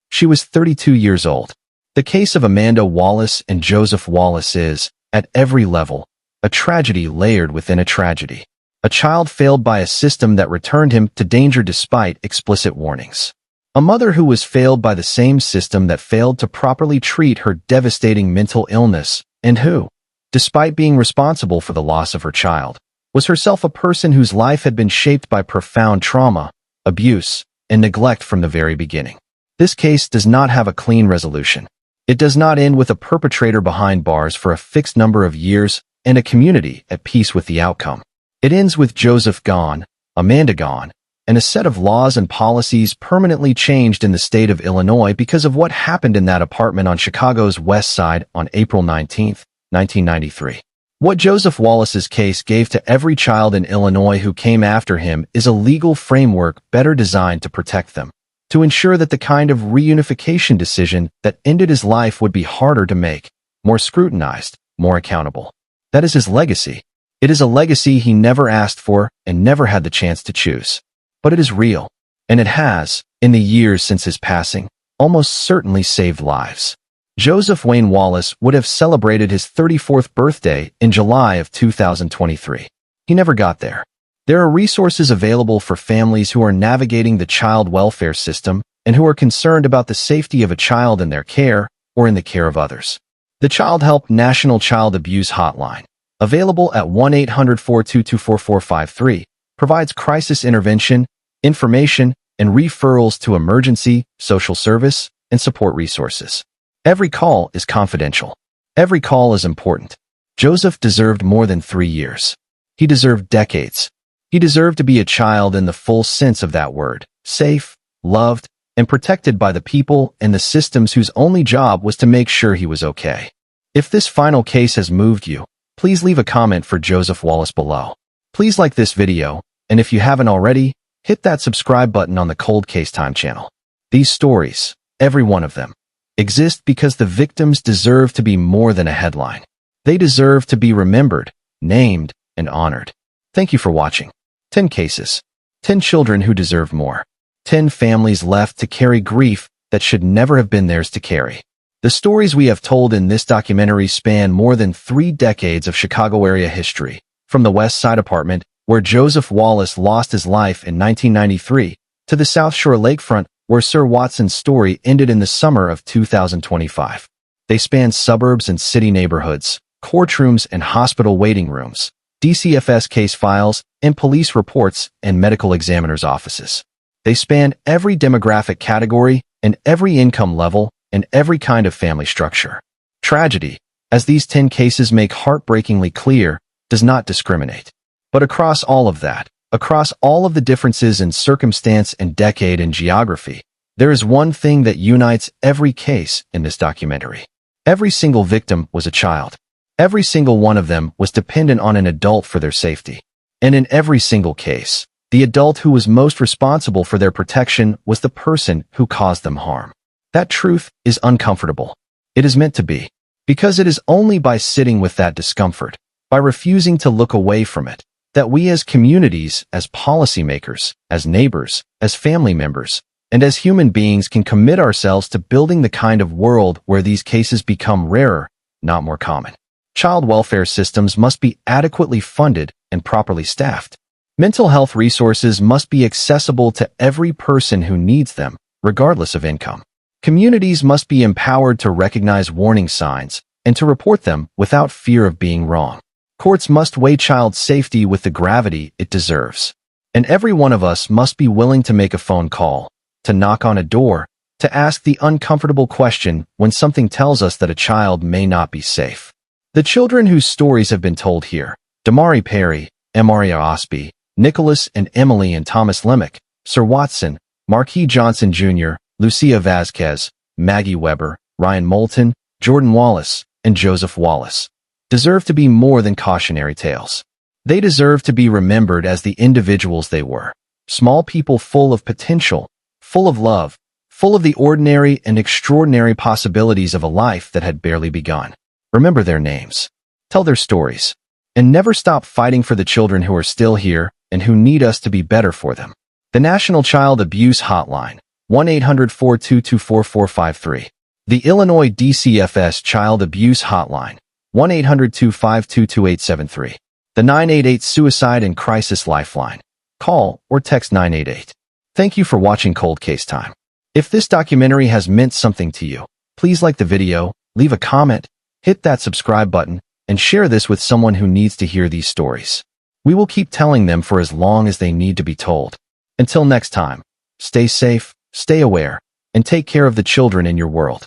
She was 32 years old. The case of Amanda Wallace and Joseph Wallace is, at every level, a tragedy layered within a tragedy. A child failed by a system that returned him to danger despite explicit warnings. A mother who was failed by the same system that failed to properly treat her devastating mental illness, and who, despite being responsible for the loss of her child, was herself a person whose life had been shaped by profound trauma, abuse, and neglect from the very beginning. This case does not have a clean resolution. It does not end with a perpetrator behind bars for a fixed number of years and a community at peace with the outcome. It ends with Joseph gone, Amanda gone, and a set of laws and policies permanently changed in the state of Illinois because of what happened in that apartment on Chicago's West Side on April 19, 1993. What Joseph Wallace's case gave to every child in Illinois who came after him is a legal framework better designed to protect them, to ensure that the kind of reunification decision that ended his life would be harder to make, more scrutinized, more accountable. That is his legacy. It is a legacy he never asked for and never had the chance to choose. But it is real, and it has, in the years since his passing, almost certainly saved lives. Joseph Wayne Wallace would have celebrated his 34th birthday in July of 2023. He never got there. There are resources available for families who are navigating the child welfare system and who are concerned about the safety of a child in their care or in the care of others. The Child Help National Child Abuse Hotline, available at 1-800-422-4453, provides crisis intervention, information, and referrals to emergency, social service, and support resources. Every call is confidential. Every call is important. Joseph deserved more than 3 years. He deserved decades. He deserved to be a child in the full sense of that word, safe, loved, and protected by the people and the systems whose only job was to make sure he was okay. If this final case has moved you, please leave a comment for Joseph Wallace below. Please like this video, and if you haven't already, hit that subscribe button on the Cold Case Time channel. These stories, every one of them, exist because the victims deserve to be more than a headline. They deserve to be remembered, named, and honored. Thank you for watching. 10 cases. 10 children who deserve more. 10 families left to carry grief that should never have been theirs to carry. The stories we have told in this documentary span more than 3 decades of Chicago area history, from the West Side apartment, where Joseph Wallace lost his life in 1993, to the South Shore lakefront, where Sir Watson's story ended in the summer of 2025. They span suburbs and city neighborhoods, courtrooms and hospital waiting rooms, DCFS case files, and police reports and medical examiners' offices. They span every demographic category and every income level and every kind of family structure. Tragedy, as these 10 cases make heartbreakingly clear, does not discriminate. But across all of that, across all of the differences in circumstance and decade and geography, there is one thing that unites every case in this documentary. Every single victim was a child. Every single one of them was dependent on an adult for their safety. And in every single case, the adult who was most responsible for their protection was the person who caused them harm. That truth is uncomfortable. It is meant to be. Because it is only by sitting with that discomfort, by refusing to look away from it, that we as communities, as policymakers, as neighbors, as family members, and as human beings can commit ourselves to building the kind of world where these cases become rarer, not more common. Child welfare systems must be adequately funded and properly staffed. Mental health resources must be accessible to every person who needs them, regardless of income. Communities must be empowered to recognize warning signs and to report them without fear of being wrong. Courts must weigh child safety with the gravity it deserves. And every one of us must be willing to make a phone call, to knock on a door, to ask the uncomfortable question when something tells us that a child may not be safe. The children whose stories have been told here, Damari Perry, Emaria Osby, Nicholas and Emily and Thomas Lemick, Sir Watson, Marquis Johnson Jr., Lucia Vasquez, Maggie Weber, Ryan Moulton, Jordan Wallace, and Joseph Wallace deserve to be more than cautionary tales. They deserve to be remembered as the individuals they were. Small people full of potential, full of love, full of the ordinary and extraordinary possibilities of a life that had barely begun. Remember their names. Tell their stories. And never stop fighting for the children who are still here and who need us to be better for them. The National Child Abuse Hotline, 1-800-422-4453. The Illinois DCFS Child Abuse Hotline, 1-800-252-2873. The 988 Suicide and Crisis Lifeline. Call or text 988. Thank you for watching Cold Case Time. If this documentary has meant something to you, please like the video, leave a comment, hit that subscribe button, and share this with someone who needs to hear these stories. We will keep telling them for as long as they need to be told. Until next time, stay safe, stay aware, and take care of the children in your world.